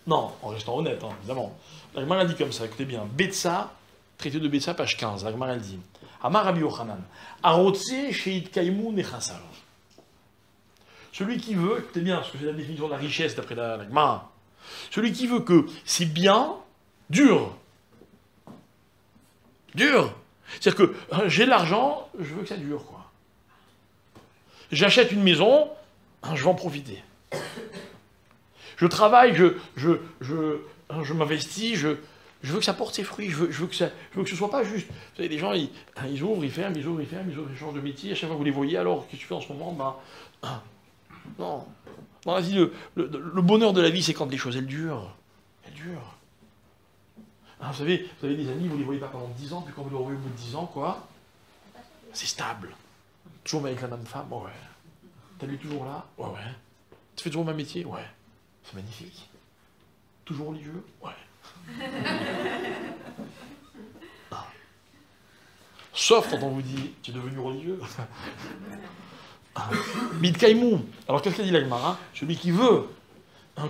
non, en restant honnête, évidemment. L'Agmara dit comme ça, écoutez bien, Betsa, traité de Betsa, page 15, l'Agmara elle dit, Amar Rabbi Yochanan, Arotse Sheit Kaimu Nechasal. celui qui veut, écoutez bien, parce que c'est la définition de la richesse d'après la Gemara, celui qui veut que ses biens durent. Dur. C'est-à-dire que j'ai de l'argent, je veux que ça dure, quoi. J'achète une maison, je veux en profiter. Je travaille, je m'investis, je veux que ça porte ses fruits, je veux que ce soit pas juste. Vous savez, les gens, ils ouvrent, ils ferment, ils ouvrent, ils ferment, ils changent de métier, à chaque fois que vous les voyez, alors, qu'est-ce que tu fais en ce moment? Non. Dans la vie, le bonheur de la vie, c'est quand les choses, elles durent. Elles durent. Vous savez, des amis, vous ne les voyez pas pendant 10 ans, puis quand vous les revoyez au bout de 10 ans, quoi, c'est stable. Toujours avec la même femme, ouais. T'as lui toujours là, ouais. Tu fais toujours le même métier, ouais. C'est magnifique. Toujours religieux, ouais. Sauf quand on vous dit, tu es devenu religieux. Midkaimou. Alors qu'est-ce qu'a dit la Gemara? Celui qui veut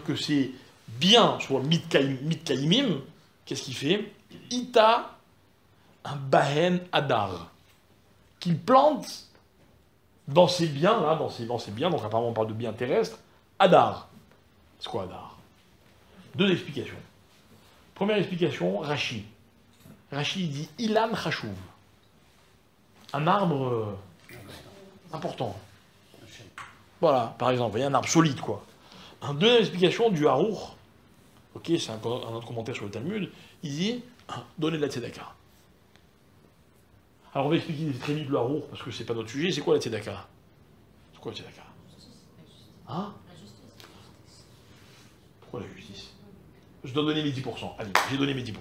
que ses biens soient Midkaimim, qu'est-ce qu'il fait? Ita un Bahen Adar. Qu'il plante dans ses biens, là, dans ses biens, donc apparemment on parle de biens terrestres, Adar. C'est quoi Adar? Deux explications. Première explication, Rashi. Rashi dit Ilan Chashuv. Un arbre important. Voilà, par exemple, il y a un arbre solide, quoi. Deuxième explication du Harour, ok, c'est un autre commentaire sur le Talmud, il dit donner de la tzedaka. Alors on va expliquer très vite le Harour, parce que c'est pas notre sujet, c'est quoi la tzedaka? C'est quoi la tzedaka? Hein? Pourquoi la justice? Je dois donner mes 10%. Allez, j'ai donné mes 10%.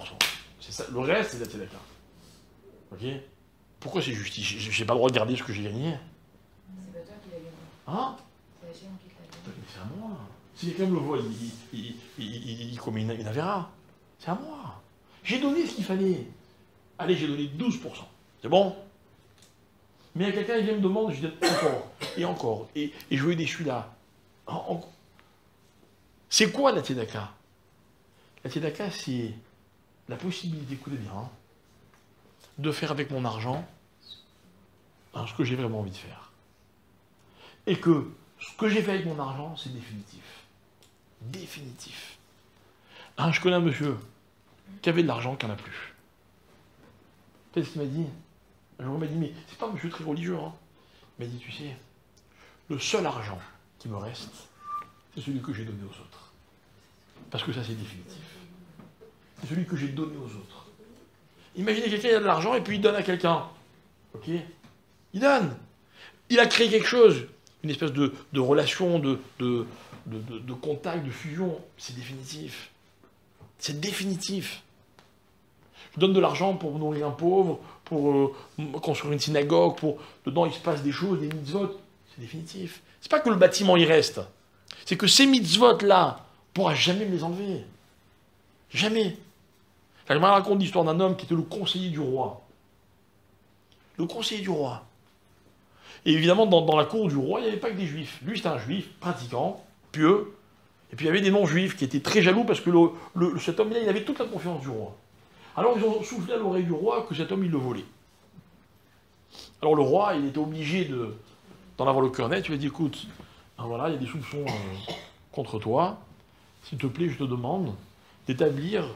C'est ça. Le reste, c'est la tzedaka. Ok? Pourquoi c'est justice? J'ai pas le droit de garder ce que j'ai gagné. C'est pas toi qui l'as gagné. Hein? C'est la chaîne qui te l'a gagné. Mais c'est à moi. Si quelqu'un me le voit, il commet une avéra. C'est à moi. J'ai donné ce qu'il fallait. Allez, j'ai donné 12%. C'est bon? Mais quelqu'un, il vient me demander, je dis encore, et encore, et je veux aider celui-là. C'est quoi la tzedaka? La tzedaka, c'est la possibilité, écoutez bien, de faire avec mon argent ce que j'ai vraiment envie de faire. Et que ce que j'ai fait avec mon argent, c'est définitif. Définitif. Je connais un monsieur qui avait de l'argent, qui n'en a plus. Qu'est-ce qu'il m'a dit? Un jour, il m'a dit, mais c'est pas un monsieur très religieux, hein. Il m'a dit, tu sais, le seul argent qui me reste, c'est celui que j'ai donné aux autres. Parce que ça, c'est définitif. C'est celui que j'ai donné aux autres. Imaginez quelqu'un, il a de l'argent et puis il donne à quelqu'un. Ok? Il donne. Il a créé quelque chose. Une espèce de relation, de contact, de fusion. C'est définitif. C'est définitif. Je donne de l'argent pour nourrir un pauvre, pour construire une synagogue, dedans il se passe des choses, des mitzvot. C'est définitif. C'est pas que le bâtiment y reste. C'est que ces mitzvot-là, on pourra jamais me les enlever. Jamais. La Gemara raconte l'histoire d'un homme qui était le conseiller du roi. Le conseiller du roi. Et évidemment, dans la cour du roi, il n'y avait pas que des juifs. Lui, c'était un juif pratiquant, pieux. Et puis il y avait des non-juifs qui étaient très jaloux parce que cet homme-là, il avait toute la confiance du roi. Alors ils ont soufflé à l'oreille du roi que cet homme, il le volait. Alors le roi, il était obligé d'en avoir le cœur net. Il lui a dit, écoute, voilà, il y a des soupçons contre toi. S'il te plaît, je te demande d'établir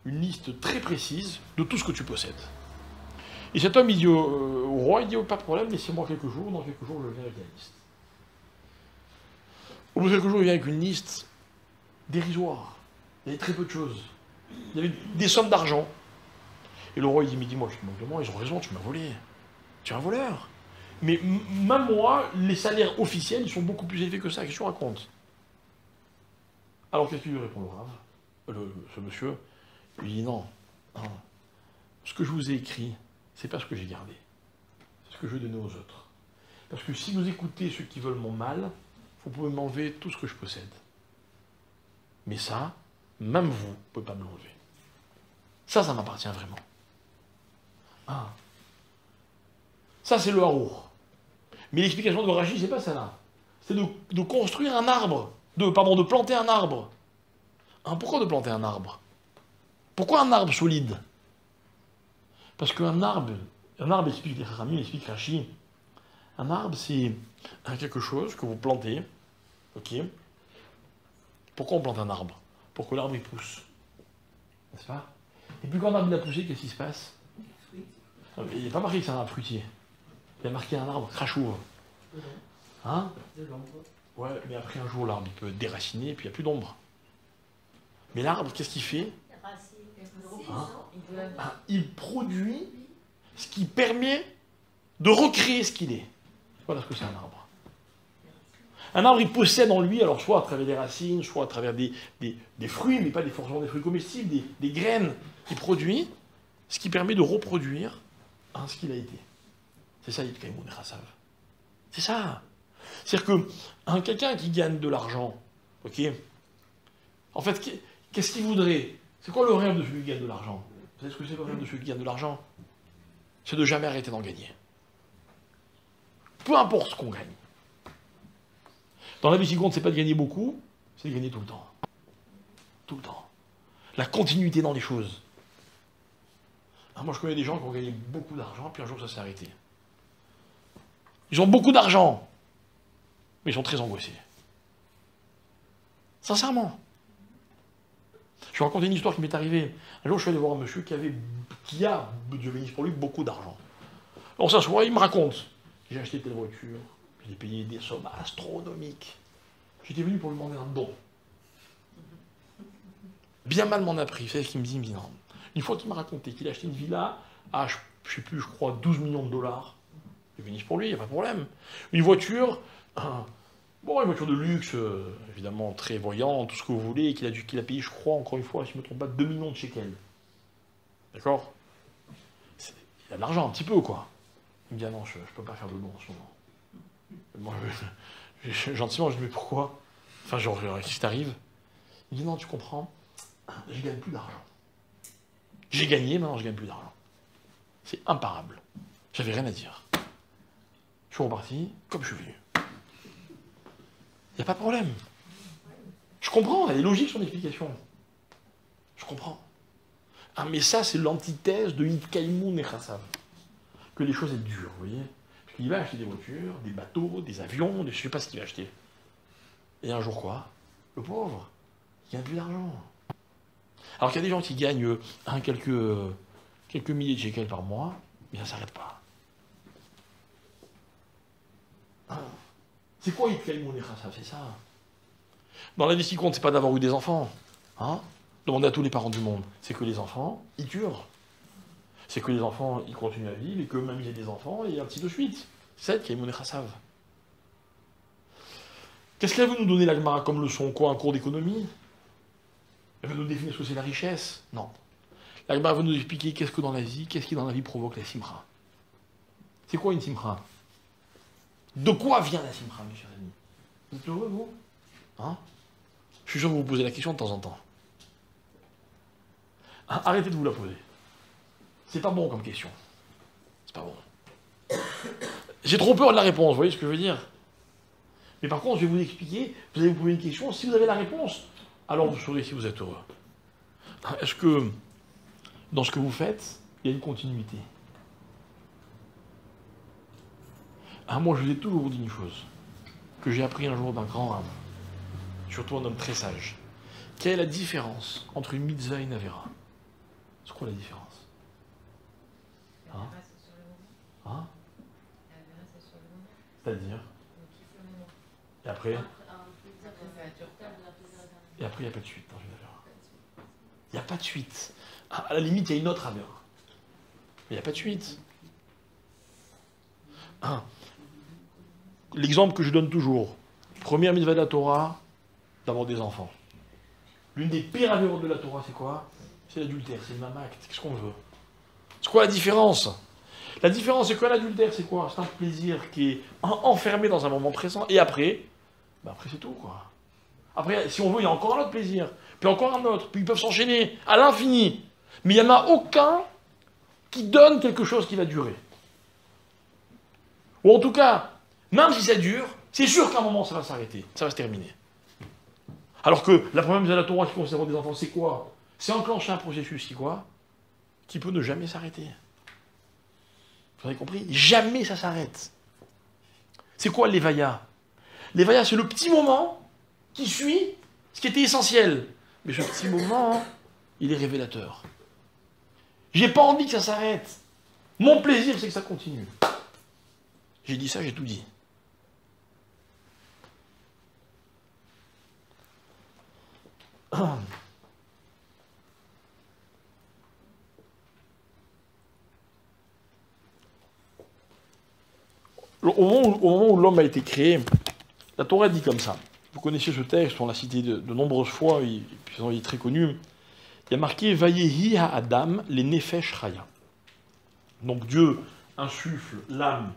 une liste très précise de tout ce que tu possèdes. Et cet homme, il dit au roi, il dit, pas de problème, laissez-moi quelques jours, dans quelques jours, je viens avec la liste. Au bout de quelques jours, il vient avec une liste dérisoire. Il y avait très peu de choses. Il y avait des sommes d'argent. Et le roi, il dit, mais dis-moi, je te manque de moi, ils ont raison, tu m'as volé. Tu es un voleur. Mais même moi, les salaires officiels, ils sont beaucoup plus élevés que ça. Qu'est-ce que tu racontes? Alors, qu'est-ce qu'il lui répond, le rave, ce monsieur? Il lui dit, non. Ce que je vous ai écrit, c'est pas ce que j'ai gardé. C'est ce que je vais donner aux autres. Parce que si vous écoutez ceux qui veulent mon mal, vous pouvez m'enlever tout ce que je possède. Mais ça, même vous ne pouvez pas me l'enlever. Ça m'appartient vraiment. Ça, c'est le harour. Mais l'explication de Rashi, c'est pas celle-là. C'est de construire un arbre. De planter un arbre. Pourquoi de planter un arbre? Pourquoi un arbre solide? Parce qu'un arbre, explique les Khamim, explique Rashi, un arbre, c'est quelque chose que vous plantez, Ok. Pourquoi on plante un arbre? Pour que l'arbre il pousse. N'est-ce pas? Et puis quand l'arbre il a poussé, qu'est-ce qui se passe? Il n'y a pas marqué que c'est un arbre fruitier. Il y a marqué un arbre crachouve. Hein? Ouais, mais après un jour, l'arbre il peut déraciner et puis il n'y a plus d'ombre. Mais l'arbre, qu'est-ce qu'il fait? Hein? Il produit ce qui permet de recréer ce qu'il est. Voilà ce que c'est un arbre. Un arbre, il possède en lui, alors soit à travers des racines, soit à travers des fruits, mais pas forcément des fruits comestibles, des graines, il produit ce qui permet de reproduire ce qu'il a été. C'est ça, Yid Kaïmoun et Chassav. C'est ça. C'est-à-dire que quelqu'un qui gagne de l'argent, ok, en fait, qu'est-ce qu'il voudrait? C'est quoi le rêve de celui qui gagne de l'argent? Vous savez ce que c'est le rêve de celui qui gagne de l'argent? C'est de jamais arrêter d'en gagner. Peu importe ce qu'on gagne. Dans la vie, ce qui compte, c'est pas de gagner beaucoup, c'est de gagner tout le temps. Tout le temps. La continuité dans les choses. Moi, je connais des gens qui ont gagné beaucoup d'argent, puis un jour, ça s'est arrêté. Ils ont beaucoup d'argent, mais ils sont très angoissés. Sincèrement. Je vais raconter une histoire qui m'est arrivée. Un jour, je suis allé voir un monsieur qui a, Dieu bénisse pour lui, beaucoup d'argent. On s'assoit, il me raconte. J'ai acheté telle voiture, j'ai payé des sommes astronomiques. J'étais venu pour lui demander un don. Bien mal m'en a pris. Vous savez ce qu'il me dit? Il me dit non. Une fois qu'il m'a raconté qu'il a acheté une villa à, je ne sais plus, je crois, 12 millions de dollars. Dieu bénisse pour lui, il n'y a pas de problème. Une voiture, une voiture de luxe, évidemment très voyante, tout ce que vous voulez, et qu'il a payé, je crois, encore une fois, si je ne me trompe pas, 2 millions de shekels. D'accord? Il a de l'argent, un petit peu, quoi. Il me dit, ah non, je ne peux pas faire de don en ce moment. Moi, gentiment, je dis, mais pourquoi? Enfin, genre, qu'est-ce qui t'arrive? Il me dit, non, tu comprends, je gagne plus d'argent. J'ai gagné, maintenant je gagne plus d'argent. C'est imparable. J'avais rien à dire. Je suis reparti comme je suis venu. Il n'y a pas de problème. Je comprends, elle est logique son explication. Je comprends. Mais ça, c'est l'antithèse de Yid Kaïmoun et Chassav. Que les choses sont dures, vous voyez. Parce qu'il va acheter des voitures, des bateaux, des avions, je ne sais pas ce qu'il va acheter. Et un jour quoi? Le pauvre, il gagne plus d'argent. Alors qu'il y a des gens qui gagnent quelques milliers de shekels par mois, mais ça ne s'arrête pas. C'est quoi Yid Kaïmoun et Chassav? C'est ça. Dans la vie, ce qui compte, c'est pas d'avoir eu des enfants. Demandez à tous les parents du monde. C'est que les enfants, ils durent. C'est que les enfants, ils continuent à vivre et qu'eux-mêmes, ils aient des enfants et ainsi de suite. C'est ça Yid Kaïmoun et Chassav. Qu'est-ce qu'elle veut nous donner la Gemara comme leçon? Quoi? Un cours d'économie? Elle veut nous définir ce que c'est la richesse? Non. La Gemara veut nous expliquer qu'est-ce qui dans la vie provoque la simcha. C'est quoi une simcha? De quoi vient la simcha, mes chers amis? Vous êtes heureux, vous? Je suis sûr que vous vous posez la question de temps en temps. Arrêtez de vous la poser. C'est pas bon comme question. C'est pas bon. J'ai trop peur de la réponse, vous voyez ce que je veux dire? Mais par contre, je vais vous expliquer, vous allez vous poser une question, si vous avez la réponse, alors vous saurez si vous êtes heureux. Est-ce que, dans ce que vous faites, il y a une continuité? Moi, je vous ai toujours dit une chose, que j'ai appris un jour d'un grand homme, surtout un homme très sage. Quelle est la différence entre une mitzvah et une avera? C'est quoi la différence? La avera, c'est sur le moment. La avera, c'est sur le moment. C'est-à-dire? On kiffe le moment. Et après? Et après, il n'y a pas de suite dans une avera. Il n'y a pas de suite. À la limite, il y a une autre avera. Mais il n'y a pas de suite. L'exemple que je donne toujours. Première mitzvah de la Torah, d'avoir des enfants. L'une des pires avérotes de la Torah, c'est quoi? C'est l'adultère, c'est le même acte. Qu'est-ce qu'on veut? C'est quoi la différence? La différence, c'est que l'adultère, c'est quoi? C'est un plaisir qui est enfermé dans un moment présent. Et après, après c'est tout, quoi. Après, si on veut, il y a encore un autre plaisir. Puis encore un autre. Puis ils peuvent s'enchaîner à l'infini. Mais il n'y en a aucun qui donne quelque chose qui va durer. Ou en tout cas, même si ça dure, c'est sûr qu'à un moment, ça va s'arrêter. Ça va se terminer. Alors que la première mise à la Torah qui concerne des enfants, c'est quoi? C'est enclencher un processus qui peut ne jamais s'arrêter. Vous avez compris? Jamais ça s'arrête. C'est quoi l'éveilla? L'éveilla, c'est le petit moment qui suit ce qui était essentiel. Mais ce petit moment, il est révélateur. J'ai pas envie que ça s'arrête. Mon plaisir, c'est que ça continue. J'ai dit ça, j'ai tout dit. Au moment où l'homme a été créé, la Torah dit comme ça. Vous connaissez ce texte, on l'a cité de nombreuses fois, et puis il est très connu. Il y a marqué « Vayehi ha-Adam les nefesh chaya ». Donc Dieu insuffle l'âme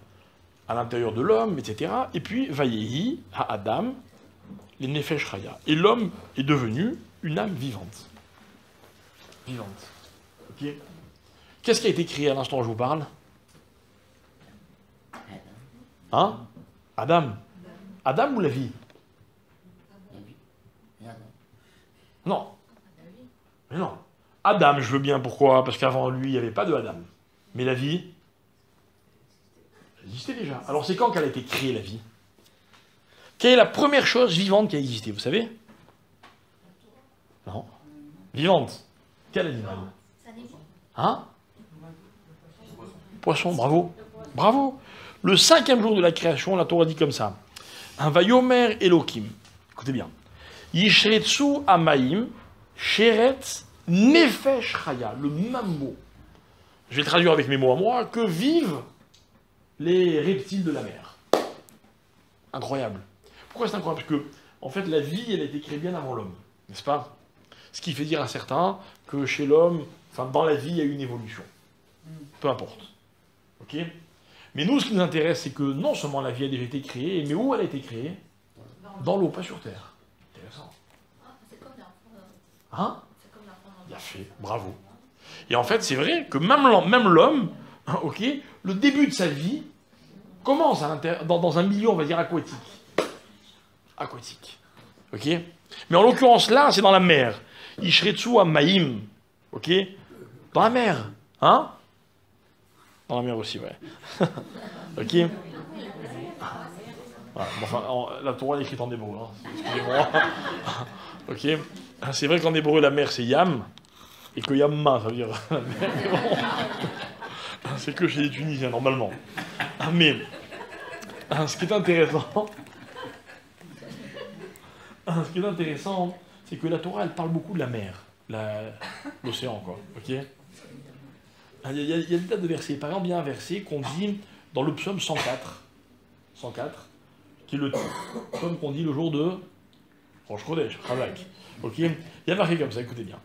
à l'intérieur de l'homme, etc. Et puis « Vayehi ha-Adam les nefesh chaya ». Et l'homme est devenu une âme vivante. Vivante. Ok. Qu'est-ce qui a été créé à l'instant où je vous parle? Hein? Adam. Adam ou la vie? Non. Mais non. Adam, je veux bien, pourquoi? Parce qu'avant lui, il n'y avait pas de Adam. Mais la vie, elle existait déjà. Alors c'est quand qu'elle a été créée, la vie? Quelle est la première chose vivante qui a existé, vous savez? Non. Vivante. Quel animal? Hein? Poisson, bravo. Bravo. Le 5e jour de la création, la Torah dit comme ça. Un vayomer Elohim. Écoutez bien. Yishretsu amaim, sheret nefesh chaya. Le même mot. Je vais le traduire avec mes mots à moi. Que vivent les reptiles de la mer. Incroyable. Pourquoi c'est incroyable? Parce que, en fait, la vie, elle a été créée bien avant l'homme. N'est-ce pas? Ce qui fait dire à certains que chez l'homme, enfin, dans la vie, il y a eu une évolution. Peu importe. Ok? Mais nous, ce qui nous intéresse, c'est que non seulement la vie a déjà été créée, mais où elle a été créée? Dans l'eau, pas sur Terre. Intéressant. C'est comme l'enfant. Hein? C'est comme l'enfant. Bien fait, bravo. Et en fait, c'est vrai que même l'homme, hein, ok, le début de sa vie commence dans un milieu, on va dire, aquatique. Aquatique. Ok? Mais en l'occurrence, là, c'est dans la mer. Ishretsu amaim. Ok? Dans la mer. Hein? Dans la mer aussi, ouais. Ok? Voilà, bon, enfin, la Torah est écrite en hébreu, hein. Excusez-moi. Ok? C'est vrai qu'en hébreu, la mer, c'est Yam, et que Yamma, ça veut dire la mer. Bon. C'est que chez les Tunisiens, normalement. Mais, ce qui est intéressant, c'est que la Torah, elle parle beaucoup de la mer, l'océan, quoi. Ok? Il y a des tas de versets. Par exemple, il y a un verset qu'on dit dans le psaume 104, qui est le psaume qu'on dit le jour de Rosh Chodesh, Chazak. Ok? Il y a marqué comme ça, écoutez bien.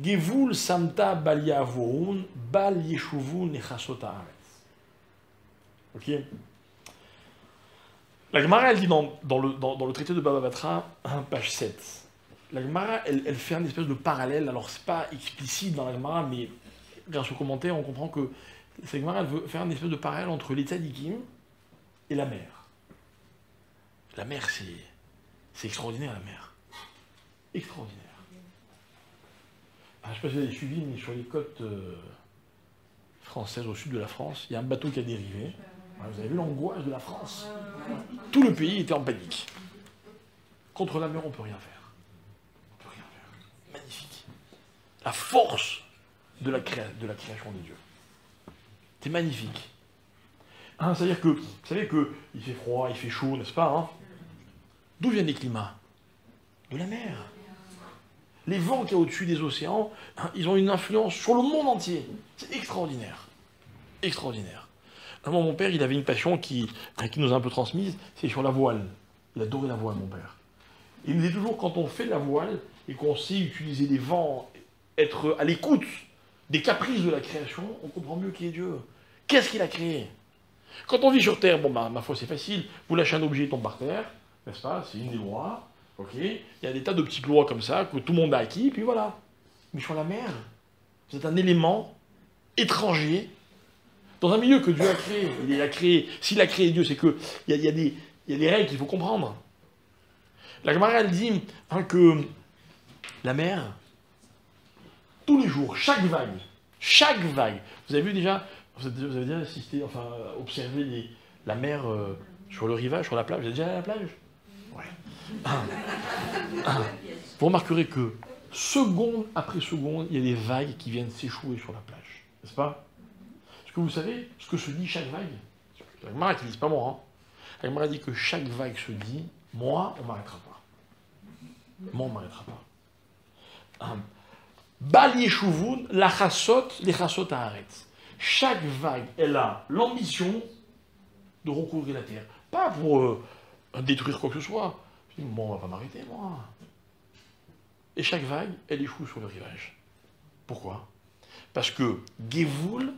Gevul samta bal yavurun, bal yeshuvun nechasot haaretz. Ok? La Gemara, elle dit dans le traité de Baba Batra, page 7. La Gemara, elle fait une espèce de parallèle. Alors, c'est pas explicite dans la Gemara, mais grâce aux commentaires, on comprend que cette Gemara, elle veut faire une espèce de parallèle entre les tzadikim et la mer. La mer, c'est extraordinaire, la mer. Extraordinaire. Je ne sais pas si vous avez suivi, mais sur les côtes françaises au sud de la France, il y a un bateau qui a dérivé. Vous avez vu l'angoisse de la France? Tout le pays était en panique. Contre la mer, on ne peut rien faire. On ne peut rien faire. Magnifique. La force de la création de Dieu. C'est magnifique. Hein, c'est-à-dire que, vous savez qu'il fait froid, il fait chaud, n'est-ce pas, hein? D'où viennent les climats? De la mer. Les vents qu'il y a au-dessus des océans, hein, ils ont une influence sur le monde entier. C'est extraordinaire. Extraordinaire. Moi, mon père, il avait une passion qui nous a un peu transmise, c'est sur la voile. Il adorait la voile, mon père. Il me disait toujours, quand on fait la voile, et qu'on sait utiliser les vents, être à l'écoute des caprices de la création, on comprend mieux qui est Dieu. Qu'est-ce qu'il a créé? Quand on vit sur Terre, bon, ma foi, c'est facile. Vous lâchez un objet, il tombe par terre, n'est-ce pas? C'est une des lois. Ok? Il y a des tas de petites lois comme ça, que tout le monde a acquis, puis voilà. Mais sur la mer, c'est un élément étranger, dans un milieu que Dieu a créé. Il a créé. S'il a créé Dieu, c'est qu'il y a des règles qu'il faut comprendre. La Gemara, elle dit hein, que la mer, tous les jours, chaque vague, vous avez vu déjà, vous avez déjà assisté, enfin, observé la mer sur le rivage, sur la plage? Vous êtes déjà allé à la plage? Ouais. vous remarquerez que seconde après seconde, il y a des vagues qui viennent s'échouer sur la plage. N'est-ce pas? Est-ce que vous savez ce que se dit chaque vague? La Gemara qui dit, c'est pas moi. Hein. La Gemara dit que chaque vague se dit, moi, on ne m'arrêtera pas. Moi, on ne m'arrêtera pas. Bal yeshuvun, la chassot, les chassot haaretz. Chaque vague, elle a l'ambition de recouvrir la terre. Pas pour détruire quoi que ce soit. Moi, on ne va pas m'arrêter, moi. Et chaque vague, elle échoue sur le rivage. Pourquoi? Parce que Gevul,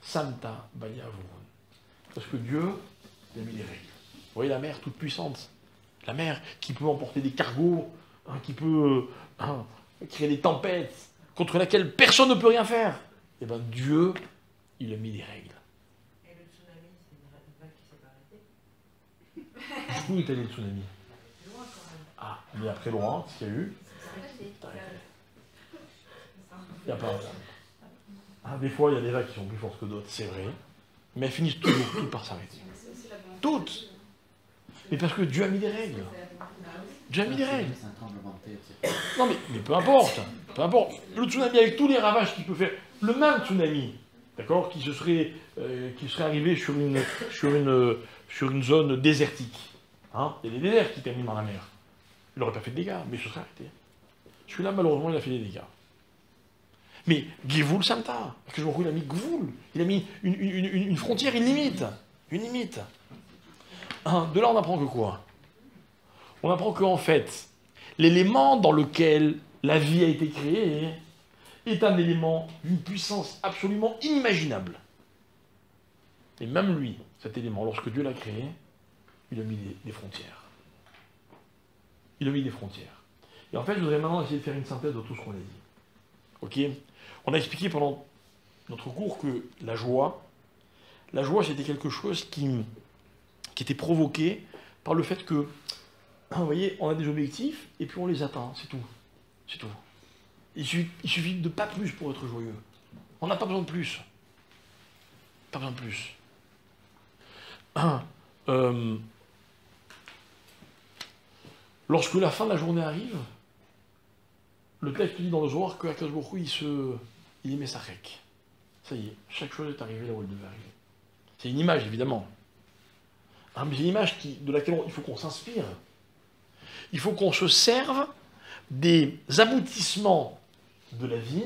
Santa, Bayavun. Parce que Dieu, il a mis les règles. Vous voyez la mer toute puissante. La mer qui peut emporter des cargos, hein, qui peut créer des tempêtes, contre laquelle personne ne peut rien faire. Eh bien, Dieu, il a mis des règles. Et le tsunami, c'est une vague qui s'est pas arrêtée. Où est allé le tsunami? Loin quand même. Ah, mais après loin, ce qu'il y a eu, il n'y a pas. Des fois, il y a des vagues qui sont plus fortes que d'autres, c'est vrai. Mais elles finissent toujours toutes par s'arrêter. Toutes. Mais parce que Dieu a mis des règles. Dieu a mis des règles. C'est un tremblement de terre. Non, mais peu importe. Peu importe. Le tsunami, avec tous les ravages qu'il peut faire, le même tsunami, d'accord, qui serait arrivé sur une zone désertique. Hein, il y a des déserts qui terminent dans la mer. Il n'aurait pas fait de dégâts, mais il se serait arrêté. Celui-là, malheureusement, il a fait des dégâts. Mais Gevul Samta, parce que je me il a mis Gvul, il a mis une frontière, une limite. Une limite. De là, on apprend que quoi? On apprend qu'en fait, l'élément dans lequel la vie a été créée est un élément d'une puissance absolument inimaginable. Et même lui, cet élément, lorsque Dieu l'a créé, il a mis des frontières. Il a mis des frontières. Et en fait, je voudrais maintenant essayer de faire une synthèse de tout ce qu'on a dit. Ok? On a expliqué pendant notre cours que la joie, c'était quelque chose qui était provoqué par le fait que, vous voyez, on a des objectifs et puis on les atteint, c'est tout. C'est tout. Il suffit de pas plus pour être joyeux. On n'a pas besoin de plus. Pas besoin de plus. Lorsque la fin de la journée arrive, le texte dit dans le Zohar que Akadosh Baruch Hu, il y met sa règle. Ça y est, chaque chose est arrivée là où elle devait arriver. C'est une image, évidemment. Mais c'est une image de laquelle il faut qu'on s'inspire. Il faut qu'on se serve des aboutissements de la vie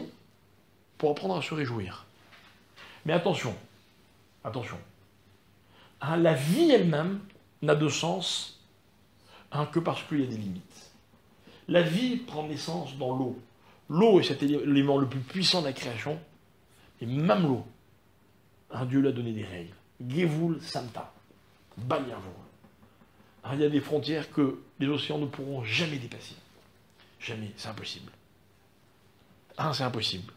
pour apprendre à se réjouir. Mais attention, attention. La vie elle-même n'a de sens que parce qu'il y a des limites. La vie prend naissance dans l'eau. L'eau est cet élément le plus puissant de la création, et même l'eau, Dieu lui a donné des règles. Gevul Santa, Bayavur. Il y a des frontières que les océans ne pourront jamais dépasser. Jamais, c'est impossible. C'est impossible.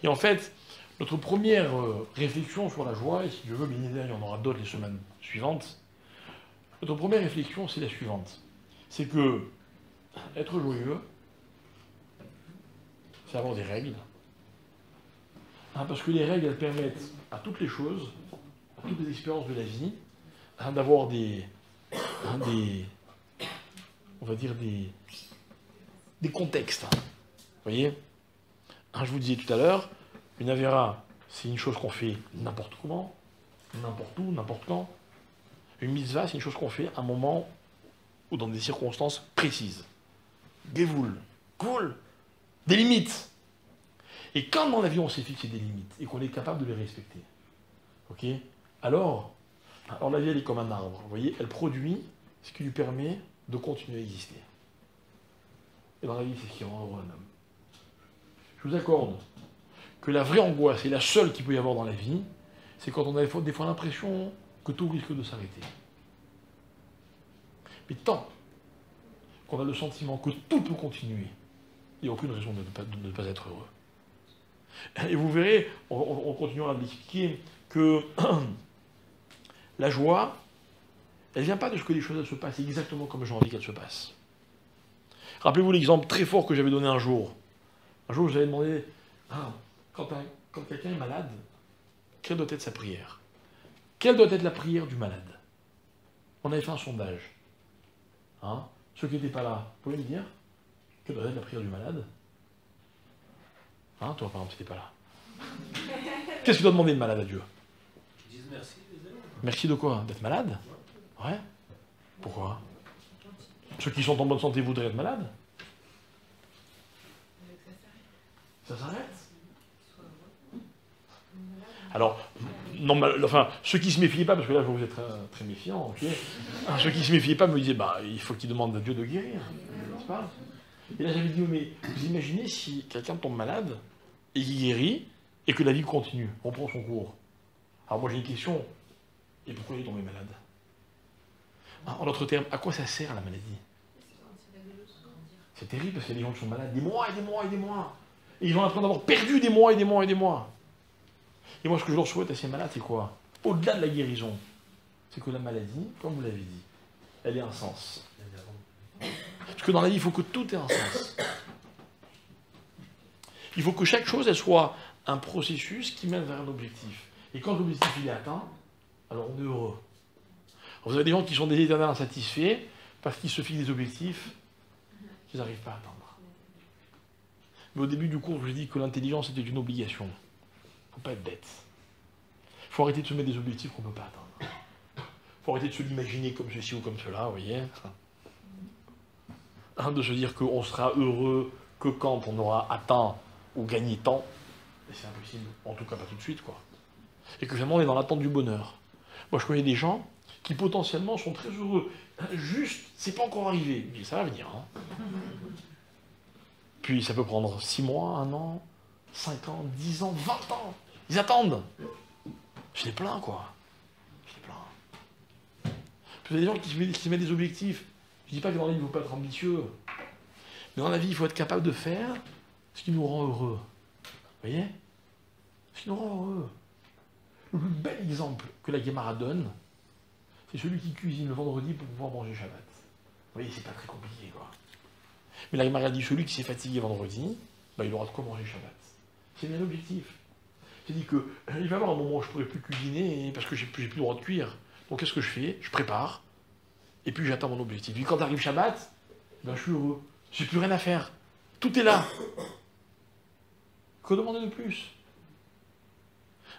Et en fait, notre première réflexion sur la joie, et si Dieu veut, bien évidemment, il y en aura d'autres les semaines suivantes, notre première réflexion, c'est la suivante. C'est que être joyeux, c'est avoir des règles. Parce que les règles, elles permettent à toutes les choses, à toutes les expériences de la vie, d'avoir on va dire des contextes. Vous voyez? Je vous disais tout à l'heure, une avéra, c'est une chose qu'on fait n'importe comment, n'importe où, n'importe quand. Une mitzvah, c'est une chose qu'on fait à un moment ou dans des circonstances précises. Gevul, cool, des limites. Et quand dans la vie on s'est fixé des limites et qu'on est capable de les respecter, ok, alors la vie elle est comme un arbre, vous voyez, elle produit ce qui lui permet de continuer à exister. Et dans la vie, c'est ce qui rend heureux un homme. Je vous accorde que la vraie angoisse, et la seule qu'il peut y avoir dans la vie, c'est quand on a des fois l'impression que tout risque de s'arrêter. Mais tant qu'on a le sentiment que tout peut continuer, il n'y a aucune raison de ne pas être heureux. Et vous verrez, on continuera à l'expliquer, que la joie, elle ne vient pas de ce que les choses se passent exactement comme j'ai envie qu'elles se passent. Rappelez-vous l'exemple très fort que j'avais donné un jour. Un jour, j'avais demandé, quand quelqu'un est malade, quelle doit être sa prière? Quelle doit être la prière du malade? On avait fait un sondage. ceux qui n'étaient pas là, vous pouvez me dire que doit être la prière du malade? Hein, toi, par exemple, tu n'étais pas là. Qu'est-ce que tu dois demander de malade à Dieu? Ils disent merci, les élèves. Merci de quoi? D'être malade? Ouais. Pourquoi? Ceux qui sont en bonne santé voudraient être malades? Ça s'arrête? Alors, non, enfin, ceux qui ne se méfiaient pas, parce que là, je vois que vous êtes très, très méfiants, ok? Alors, ceux qui ne se méfiaient pas me disaient, bah, il faut qu'ils demandent à Dieu de guérir, n'est-ce pas? Et là, j'avais dit, mais vous imaginez si quelqu'un tombe malade, et qu'il guérit, et que la vie continue, on prend son cours. Alors moi, j'ai une question, et pourquoi il est tombé malade? En d'autres termes, à quoi ça sert la maladie? C'est terrible, parce qu'il y a des gens qui sont malades des mois et des mois et des mois. Et ils ont l'impression d'avoir perdu des mois et des mois et des mois. Et moi, ce que je leur souhaite à ces malades, c'est quoi? Au-delà de la guérison, c'est que la maladie, comme vous l'avez dit, elle ait un sens. Parce que dans la vie, il faut que tout ait un sens. Il faut que chaque chose, elle soit un processus qui mène vers un objectif. Et quand l'objectif il est atteint, alors on est heureux. Alors vous avez des gens qui sont des éternels insatisfaits parce qu'ils se fixent des objectifs qu'ils n'arrivent pas à atteindre. Mais au début du cours, je vous ai dit que l'intelligence était une obligation. Il ne faut pas être bête. Il faut arrêter de se mettre des objectifs qu'on ne peut pas atteindre. Il faut arrêter de se l'imaginer comme ceci ou comme cela, vous voyez. De se dire qu'on sera heureux que quand on aura atteint ou gagné tant. Mais c'est impossible, en tout cas pas tout de suite, quoi. Et que finalement on est dans l'attente du bonheur. Moi je connais des gens qui potentiellement sont très heureux. Juste, c'est pas encore arrivé, mais ça va venir. Hein. Puis ça peut prendre 6 mois, 1 an, 5 ans, 10 ans, 20 ans. Ils attendent. Je les plains, quoi. Je les plains. Puis il y a des gens qui se mettent des objectifs. Je dis pas que dans la vie il ne faut pas être ambitieux. Mais dans la vie, il faut être capable de faire ce qui nous rend heureux. Vous voyez? Ce qui nous rend heureux. Le plus bel exemple que la Guémara donne, c'est celui qui cuisine le vendredi pour pouvoir manger Shabbat. Vous voyez, c'est pas très compliqué, quoi. Mais la Guémara dit, celui qui s'est fatigué vendredi, bah, il aura de quoi manger Shabbat. C'est bien l'objectif. J'ai dit que il va y avoir un moment où je ne pourrai plus cuisiner parce que j'ai plus le droit de cuire. Donc qu'est-ce que je fais? Je prépare, et puis j'atteins mon objectif. Puis quand arrive Shabbat, ben, je suis heureux. J'ai plus rien à faire. Tout est là. Que demander de plus?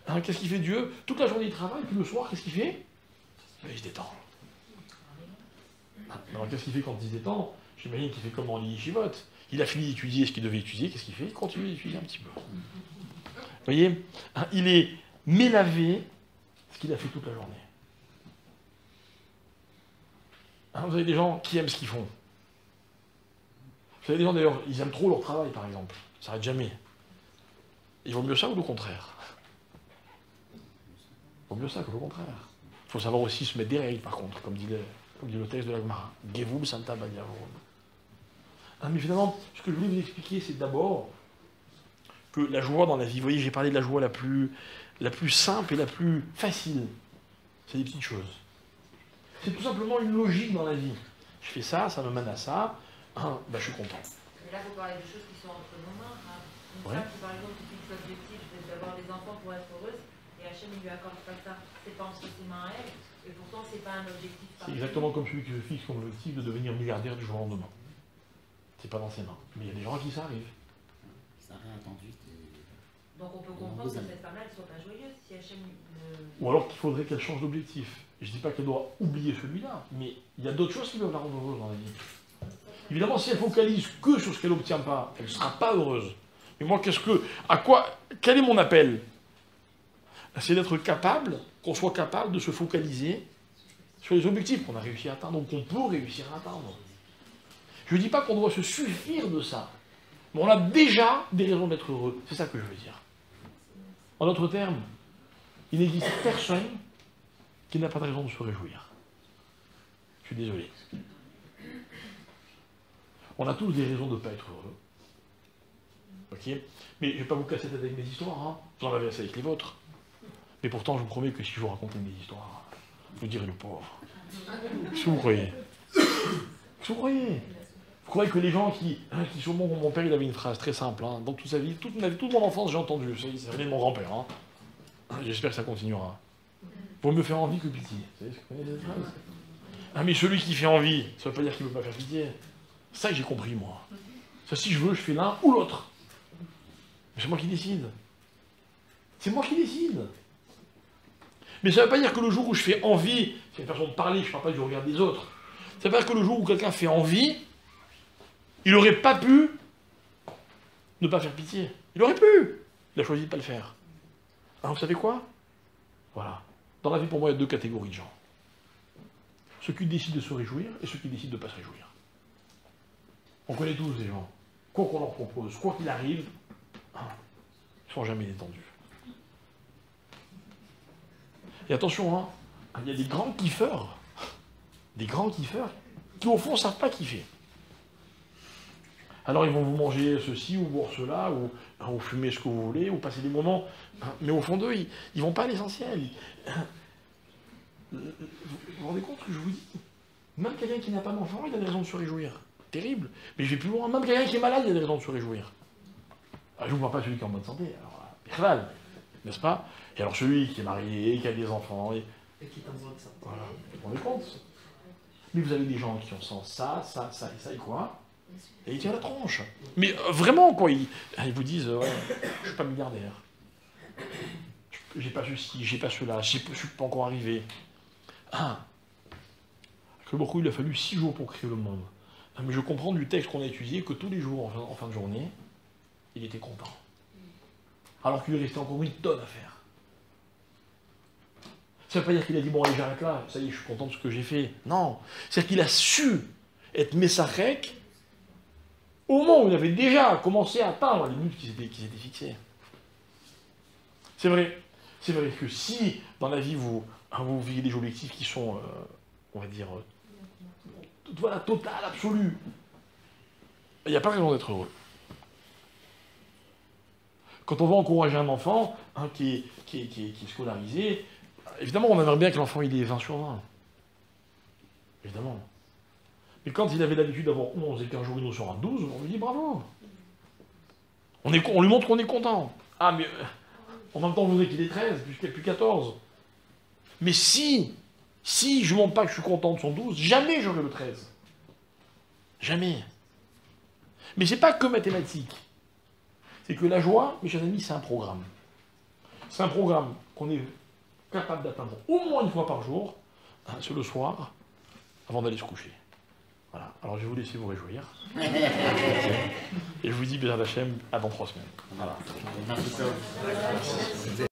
Hein, qu'est-ce qu'il fait Dieu? Toute la journée il travaille, puis le soir, qu'est-ce qu'il fait? Il se détend. Alors qu'est-ce qu'il fait quand il se détend? J'imagine qu'il fait comme en yeshivot. Il a fini d'étudier ce qu'il devait étudier, qu'est-ce qu'il fait? Il continue d'étudier un petit peu. Vous voyez? Hein, il est mélavé ce qu'il a fait toute la journée. Hein, vous avez des gens qui aiment ce qu'ils font. Vous avez des gens d'ailleurs, ils aiment trop leur travail par exemple. Ça n'arrête jamais. Il vaut mieux ça ou le contraire? Il vaut mieux ça que le contraire. Il faut savoir aussi se mettre des règles par contre, comme dit le texte de la Gemara. Gevum Santa Badiavon. Hein, mais finalement, ce que je voulais vous expliquer, c'est d'abord que la joie dans la vie, vous voyez, j'ai parlé de la joie la plus simple et la plus facile. C'est des petites choses. C'est tout simplement une logique dans la vie. Je fais ça, ça me mène à ça, ben, je suis content. Mais là, vous parlez de choses qui sont entre nos mains. Hein. Une Ouais. femme qui, par exemple, qui fixe l'objectif d'avoir des enfants pour être heureuse, et Hachem ne lui accorde pas ça. C'est pas entre ses mains à elle, et pourtant, c'est pas un objectif. C'est exactement comme celui qui se fixe comme l'objectif de devenir milliardaire du jour au lendemain. C'est pas dans ses mains. Mais il y a des gens à qui ça arrive. Ça rien attendu. Donc on peut comprendre que cette femme-là ne soit pas joyeuse si Hachem ne... Ou alors qu'il faudrait qu'elle change d'objectif. Je ne dis pas qu'elle doit oublier celui-là, mais il y a d'autres choses qui peuvent la rendre heureuse dans la vie. Évidemment, si elle focalise que sur ce qu'elle n'obtient pas, elle ne sera pas heureuse. Mais moi, quel est mon appel? C'est d'être capable, qu'on soit capable de se focaliser sur les objectifs qu'on a réussi à atteindre, ou qu'on peut réussir à atteindre. Je ne dis pas qu'on doit se suffire de ça, mais on a déjà des raisons d'être heureux. C'est ça que je veux dire. En d'autres termes, il n'existe personne qui n'a pas de raison de se réjouir. Je suis désolé. On a tous des raisons de ne pas être heureux. Ok? Mais je ne vais pas vous casser la tête avec mes histoires, hein. J'en avais assez avec les vôtres. Mais pourtant, je vous promets que si je vous racontais mes histoires, vous direz le pauvre. Qu'est-ce que vous croyez? Qu'est-ce que vous croyez? Vous croyez que les gens qui sont bons, mon père, il avait une phrase très simple, hein, dans toute sa vie, toute mon enfance, j'ai entendu, ça venait de mon grand-père. Hein. J'espère que ça continuera. Vaut mieux faire envie que pitié. Vous savez ce que vous cette phrase? Ah mais celui qui fait envie, ça veut pas dire qu'il ne veut pas faire pitié. C'est ça que j'ai compris, moi. Ça, si je veux, je fais l'un ou l'autre. Mais c'est moi qui décide. C'est moi qui décide. Mais ça ne veut pas dire que le jour où je fais envie, c'est une façon de parler, je ne parle pas du regard des autres. Ça veut pas dire que le jour où quelqu'un fait envie, il n'aurait pas pu ne pas faire pitié. Il aurait pu. Il a choisi de ne pas le faire. Alors vous savez quoi? Voilà. Dans la vie, pour moi, il y a deux catégories de gens. Ceux qui décident de se réjouir et ceux qui décident de ne pas se réjouir. On connaît tous des gens. Quoi qu'on leur propose, quoi qu'il arrive, ils ne sont jamais détendus. Et attention, hein, il y a des grands kiffeurs qui au fond ne savent pas kiffer. Alors ils vont vous manger ceci ou boire cela, ou fumer ce que vous voulez, ou passer des moments, mais au fond d'eux, ils ne vont pas à l'essentiel. Vous vous rendez compte ce que je vous dis? Même quelqu'un qui n'a pas d'enfant, il a des raisons de se réjouir. Terrible. Mais je vais plus loin, même quelqu'un qui est malade, il a des raisons de se réjouir. Je ne vous parle pas de celui qui est en bonne santé, alors n'est-ce pas? Et alors celui qui est marié, qui a des enfants, Et qui est en bonne santé. voilà, vous vous rendez compte? Mais vous avez des gens qui ont ça, et quoi? Et ils tiennent la tronche. Mais vraiment, quoi, ils vous disent, ouais, je suis pas milliardaire. J'ai pas ceci, j'ai pas cela, je suis pas encore arrivé. Que beaucoup, il a fallu 6 jours pour créer le monde. Mais je comprends du texte qu'on a étudié que tous les jours, en fin de journée, il était content. Alors qu'il lui restait encore 1 tonne à faire. Ça ne veut pas dire qu'il a dit, bon, allez, j'arrête là, ça y est, je suis content de ce que j'ai fait. Non. C'est-à-dire qu'il a su être messarek au moment où il avait déjà commencé à atteindre les buts qui s'étaient fixés. C'est vrai que si, dans la vie, vous vivez des objectifs qui sont, on va dire, voilà, total, absolu, il n'y a pas raison d'être heureux. Quand on va encourager un enfant qui est scolarisé, évidemment, on aimerait bien que l'enfant il ait 20 sur 20. Évidemment. Mais quand il avait l'habitude d'avoir 11 et qu'un jour il nous sort un 12, on lui dit bravo. On lui montre qu'on est content. Ah, mais en même temps, on voudrait qu'il ait 13, puis 14. Mais si je ne montre pas que je suis content de son 12, jamais j'aurai le 13. Jamais. Mais c'est pas que mathématique. C'est que la joie, mes chers amis, c'est un programme. C'est un programme qu'on est capable d'atteindre au moins 1 fois par jour, c'est le soir, avant d'aller se coucher. Voilà. Alors je vais vous laisser vous réjouir. Et je vous dis, Bézard Hachem, à dans 3 semaines. Voilà. Merci.